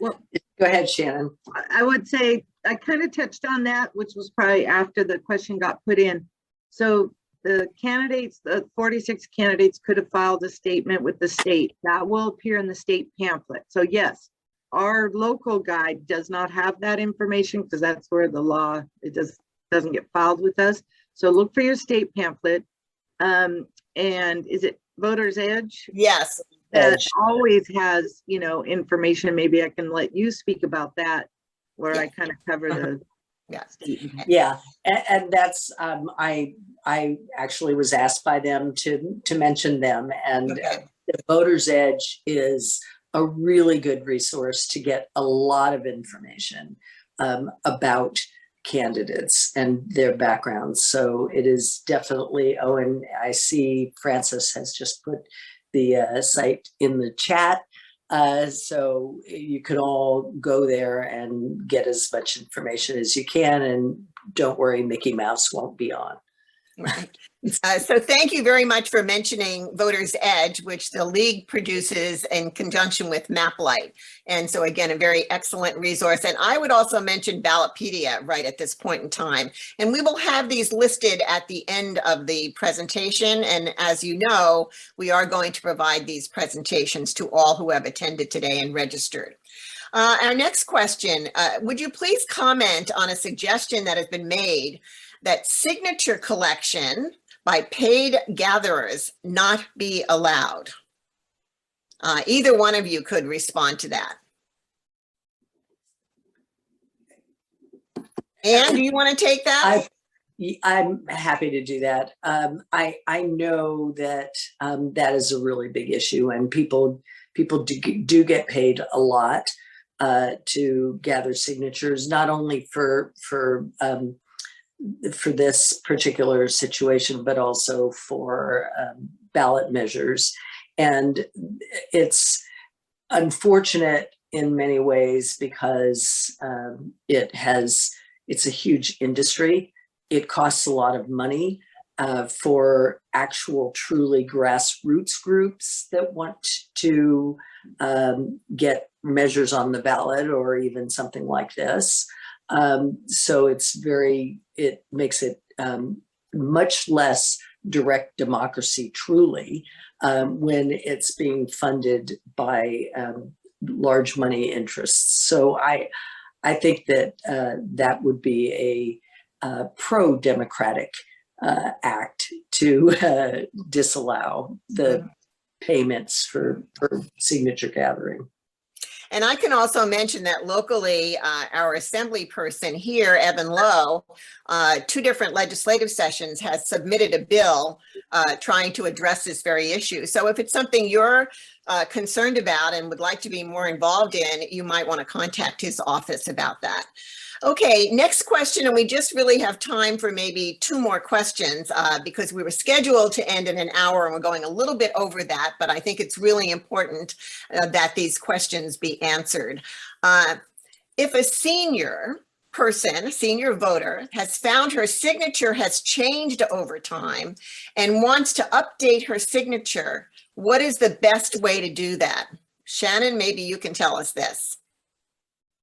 Speaker 4: Well,
Speaker 3: go ahead, Shannon.
Speaker 4: I would say I kind of touched on that, which was probably after the question got put in. So the candidates, the 46 candidates could have filed a statement with the state. That will appear in the state pamphlet. So yes, our local guide does not have that information because that's where the law, it doesn't get filed with us. So look for your state pamphlet. And is it Voter's Edge?
Speaker 2: Yes.
Speaker 4: That always has, information. Maybe I can let you speak about that, where I kind of cover the state.
Speaker 3: Yeah, and that's I actually was asked by them to mention them, and the Voter's Edge is a really good resource to get a lot of information about candidates and their backgrounds. So it is definitely, oh, and I see Francis has just put the site in the chat. So you can all go there and get as much information as you can, and don't worry, Mickey Mouse won't be on.
Speaker 2: Right. So thank you very much for mentioning Voter's Edge, which the League produces in conjunction with MapLight. And so again, a very excellent resource. And I would also mention Ballotpedia right at this point in time. And we will have these listed at the end of the presentation. And as you know, we are going to provide these presentations to all who have attended today and registered. Our next question, would you please comment on a suggestion that has been made that signature collection by paid gatherers not be allowed? Either one of you could respond to that. Anne, do you want to take that?
Speaker 3: I'm happy to do that. I know that that is a really big issue, and people do get paid a lot to gather signatures, not only for this particular situation, but also for ballot measures. And it's unfortunate in many ways because it's a huge industry. It costs a lot of money for actual truly grassroots groups that want to get measures on the ballot or even something like this. So it makes it much less direct democracy truly when it's being funded by large money interests. So I think that that would be a pro-democratic act to disallow the payments for signature gathering.
Speaker 2: And I can also mention that locally, our assembly person here, Evan Lowe, 2 different legislative sessions has submitted a bill trying to address this very issue. So if it's something you're concerned about and would like to be more involved in, you might want to contact his office about that. Okay, next question, and we just really have time for maybe 2 more questions because we were scheduled to end in an hour and we're going a little bit over that, but I think it's really important that these questions be answered. If a senior person, senior voter, has found her signature has changed over time and wants to update her signature, what is the best way to do that? Shannon, maybe you can tell us this.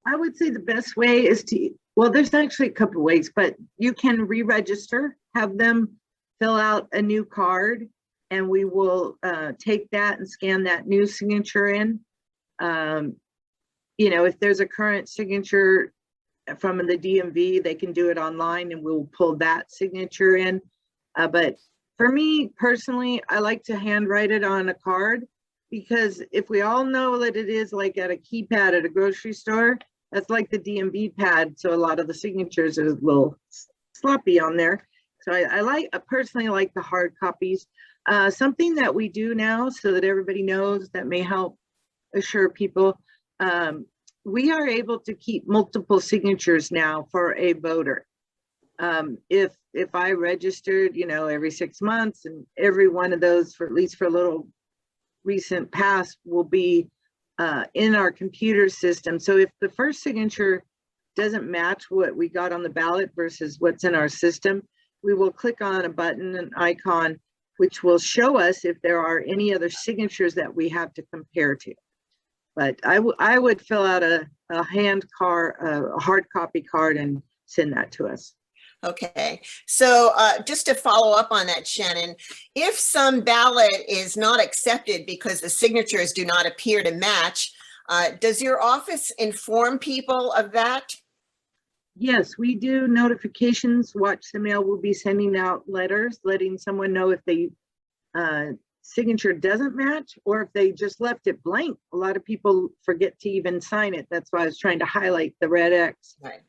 Speaker 4: I would say the best way is to, well, there's actually a couple of ways, but you can re-register, have them fill out a new card, and we will take that and scan that new signature in. You know, if there's a current signature from the DMV, they can do it online and we'll pull that signature in. But for me personally, I like to handwrite it on a card, because if we all know that it is like at a keypad at a grocery store, that's like the DMV pad. So a lot of the signatures are a little sloppy on there. So I personally like the hard copies. Something that we do now so that everybody knows that may help assure people, we are able to keep multiple signatures now for a voter. If I registered, you know, every 6 months, and every one of those, for at least for a little recent past, will be in our computer system. So if the first signature doesn't match what we got on the ballot versus what's in our system, we will click on a button, an icon, which will show us if there are any other signatures that we have to compare to. But I would fill out a hard copy card and send that to us.
Speaker 2: Okay, so just to follow up on that, Shannon, if some ballot is not accepted because the signatures do not appear to match, does your office inform people of that?
Speaker 4: Yes, we do notifications. Watch the Mail will be sending out letters letting someone know if the signature doesn't match, or if they just left it blank. A lot of people forget to even sign it. That's why I was trying to highlight the red X.
Speaker 2: Right.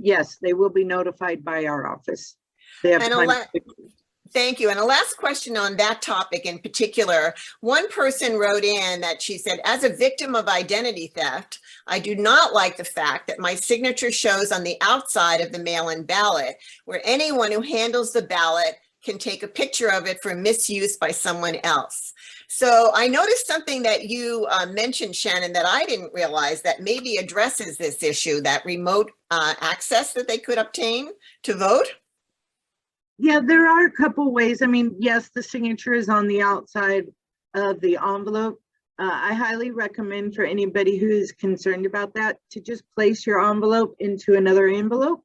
Speaker 4: Yes, they will be notified by our office. They have time.
Speaker 2: Thank you. And a last question on that topic in particular. One person wrote in that she said, as a victim of identity theft, I do not like the fact that my signature shows on the outside of the mail-in ballot, where anyone who handles the ballot can take a picture of it for misuse by someone else. So I noticed something that you mentioned, Shannon, that I didn't realize that maybe addresses this issue, that remote access that they could obtain to vote.
Speaker 4: Yeah, there are a couple ways. I mean, yes, the signature is on the outside of the envelope. I highly recommend for anybody who is concerned about that to just place your envelope into another envelope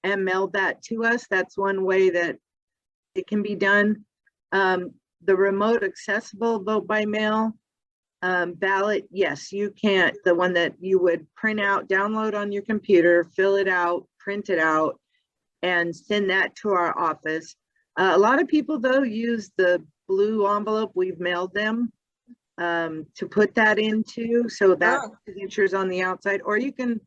Speaker 4: and mail that to us. That's one way that it can be done. The remote accessible vote by mail ballot, yes, you can't. The one that you would print out, download on your computer, fill it out, print it out, and send that to our office. A lot of people though use the blue envelope we've mailed them to put that into, so that signature's on the outside. Or you can,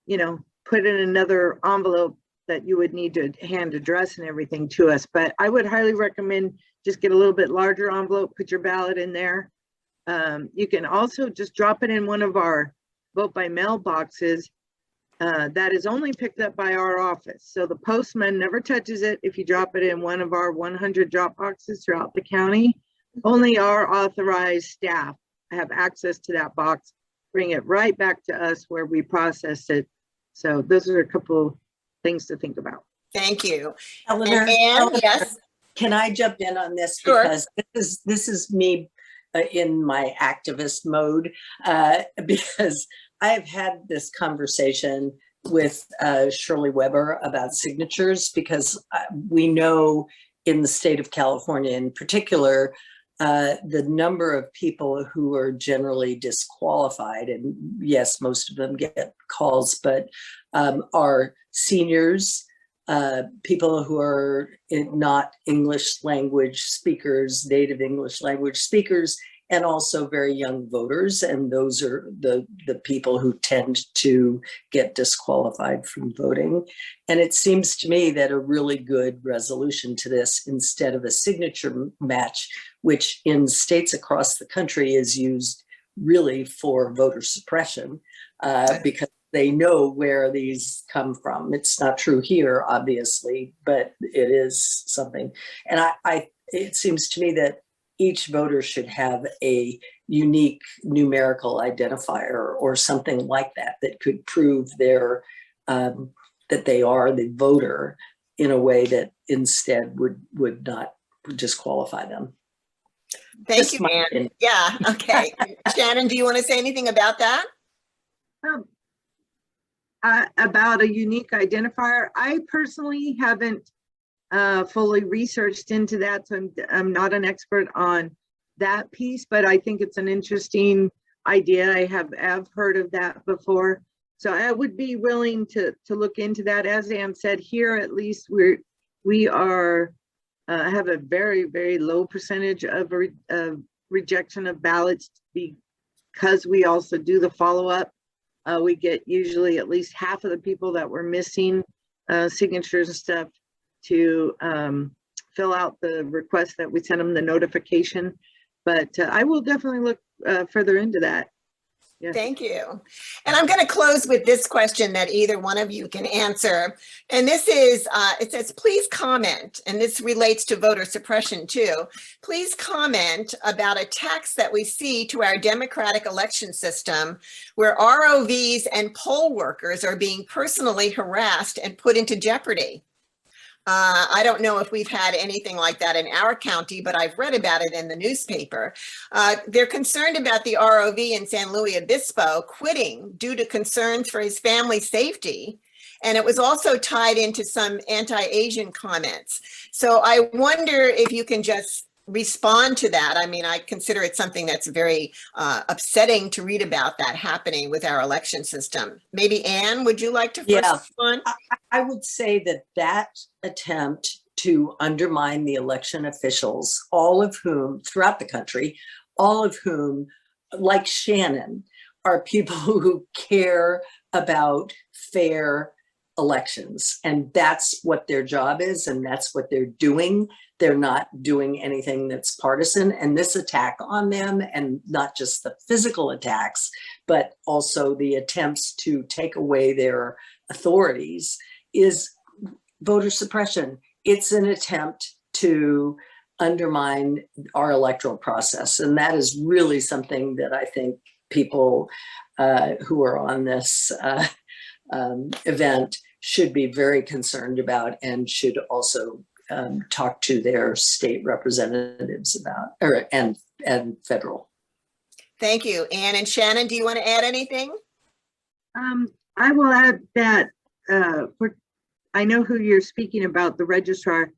Speaker 4: you know, put in another envelope that you would need to hand address and everything to us. But I would highly recommend just get a little bit larger envelope, put your ballot in there. You can also just drop it in one of our vote by mail boxes that is only picked up by our office. So the postman never touches it. If you drop it in one of our 100 drop boxes throughout the county, only our authorized staff have access to that box, bring it right back to us where we process it. So those are a couple things to think about.
Speaker 2: Thank you.
Speaker 3: Eleanor,
Speaker 2: yes.
Speaker 3: Can I jump in on this?
Speaker 2: Sure.
Speaker 3: Because this is me in my activist mode, because I have had this conversation with Shirley Weber about signatures, because we know in the state of California in particular, the number of people who are generally disqualified, and yes, most of them get calls, but are seniors, people who are not English language speakers, native English language speakers, and also very young voters. And those are the people who tend to get disqualified from voting. And it seems to me that a really good resolution to this, instead of a signature match, which in states across the country is used really for voter suppression, because they know where these come from. It's not true here, obviously, but it is something. And it seems to me that each voter should have a unique numerical identifier or something like that that could prove their that they are the voter in a way that instead would not disqualify them.
Speaker 2: Thank you, Anne. Yeah, okay. Shannon, do you want to say anything about that?
Speaker 4: About a unique identifier, I personally haven't fully researched into that, so I'm not an expert on that piece, but I think it's an interesting idea. I have heard of that before, so I would be willing to look into that. As Anne said, here at least we are have a very, very low percentage of rejection of ballots because we also do the follow-up. We get usually at least half of the people that were missing signatures and stuff to fill out the request that we sent them, the notification. But I will definitely look further into that. Yeah.
Speaker 2: Thank you. And I'm going to close with this question that either one of you can answer. And this is, it says, please comment, and this relates to voter suppression too. Please comment about attacks that we see to our democratic election system where ROVs and poll workers are being personally harassed and put into jeopardy. I don't know if we've had anything like that in our county, but I've read about it in the newspaper. They're concerned about the ROV in San Luis Obispo quitting due to concerns for his family's safety. And it was also tied into some anti-Asian comments. So I wonder if you can just respond to that. I mean, I consider it something that's very upsetting to read about that happening with our election system. Maybe Anne, would you like to first respond?
Speaker 3: I would say that attempt to undermine the election officials, all of whom throughout the country, all of whom, like Shannon, are people who care about fair elections. And that's what their job is, and that's what they're doing. They're not doing anything that's partisan. And this attack on them, and not just the physical attacks, but also the attempts to take away their authorities, is voter suppression. It's an attempt to undermine our electoral process. And that is really something that I think people who are on this event should be very concerned about, and should also talk to their state representatives about, and federal.
Speaker 2: Thank you. Anne and Shannon, do you want to add anything?
Speaker 4: I will add that I know who you're speaking about, the registrar.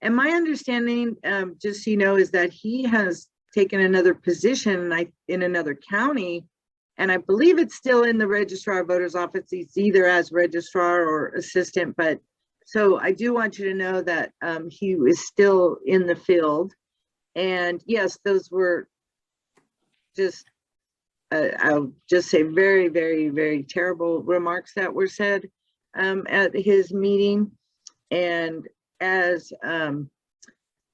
Speaker 4: And my understanding, just so you know, is that he has taken another position in another county. And I believe it's still in the registrar voter's office. He's either as registrar or assistant. But so I do want you to know that he is still in the field. And yes, those were just, I'll just say very, very, very terrible remarks that were said at his meeting. And as you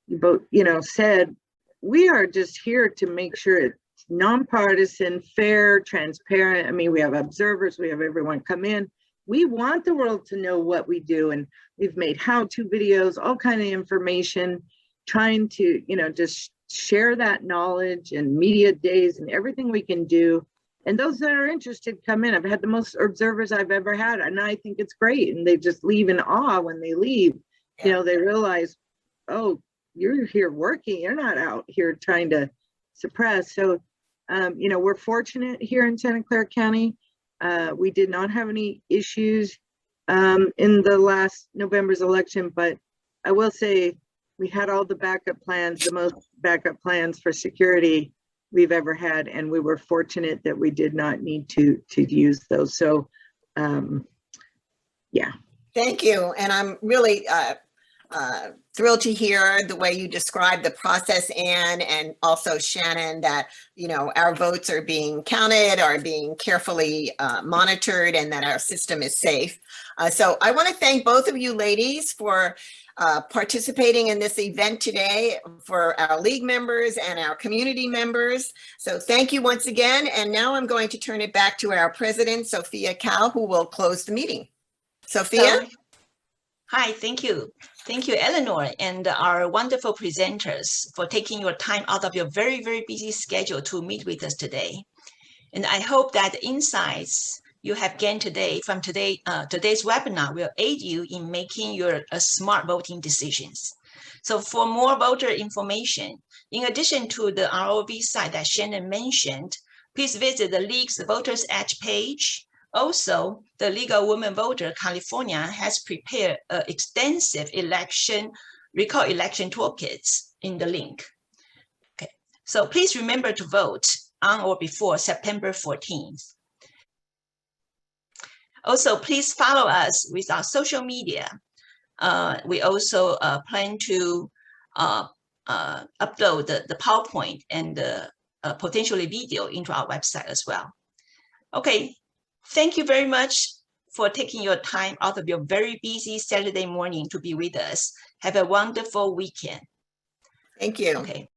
Speaker 4: both, said, we are just here to make sure it's nonpartisan, fair, transparent. I mean, we have observers, we have everyone come in. We want the world to know what we do, and we've made how-to videos, all kind of information, trying to, just share that knowledge, and media days and everything we can do. And those that are interested come in. I've had the most observers I've ever had, and I think it's great. And they just leave in awe when they leave. They realize, oh, you're here working, you're not out here trying to suppress. So, we're fortunate here in Santa Clara County. We did not have any issues in the last November's election, but I will say we had all the backup plans, the most backup plans for security we've ever had, and we were fortunate that we did not need to use those. So, yeah.
Speaker 2: Thank you. And I'm really thrilled to hear the way you described the process, Anne, and also Shannon, that, you know, our votes are being counted, are being carefully monitored, and that our system is safe. So I want to thank both of you ladies for participating in this event today, for our league members and our community members. So thank you once again. And now I'm going to turn it back to our president, Sophia Cao, who will close the meeting. Sophia?
Speaker 1: Hi, thank you. Thank you, Eleanor, and our wonderful presenters for taking your time out of your very, very busy schedule to meet with us today. And I hope that the insights you have gained today from today's webinar will aid you in making your smart voting decisions. So for more voter information, in addition to the ROV site that Shannon mentioned, please visit the League's Voters Edge page. Also, the League of Women Voters California has prepared extensive recall election toolkits in the link. Okay, so please remember to vote on or before September 14th. Also, please follow us with our social media. We also plan to upload the PowerPoint and the potentially video into our website as well. Okay. Thank you very much for taking your time out of your very busy Saturday morning to be with us. Have a wonderful weekend.
Speaker 2: Thank you.
Speaker 1: Okay.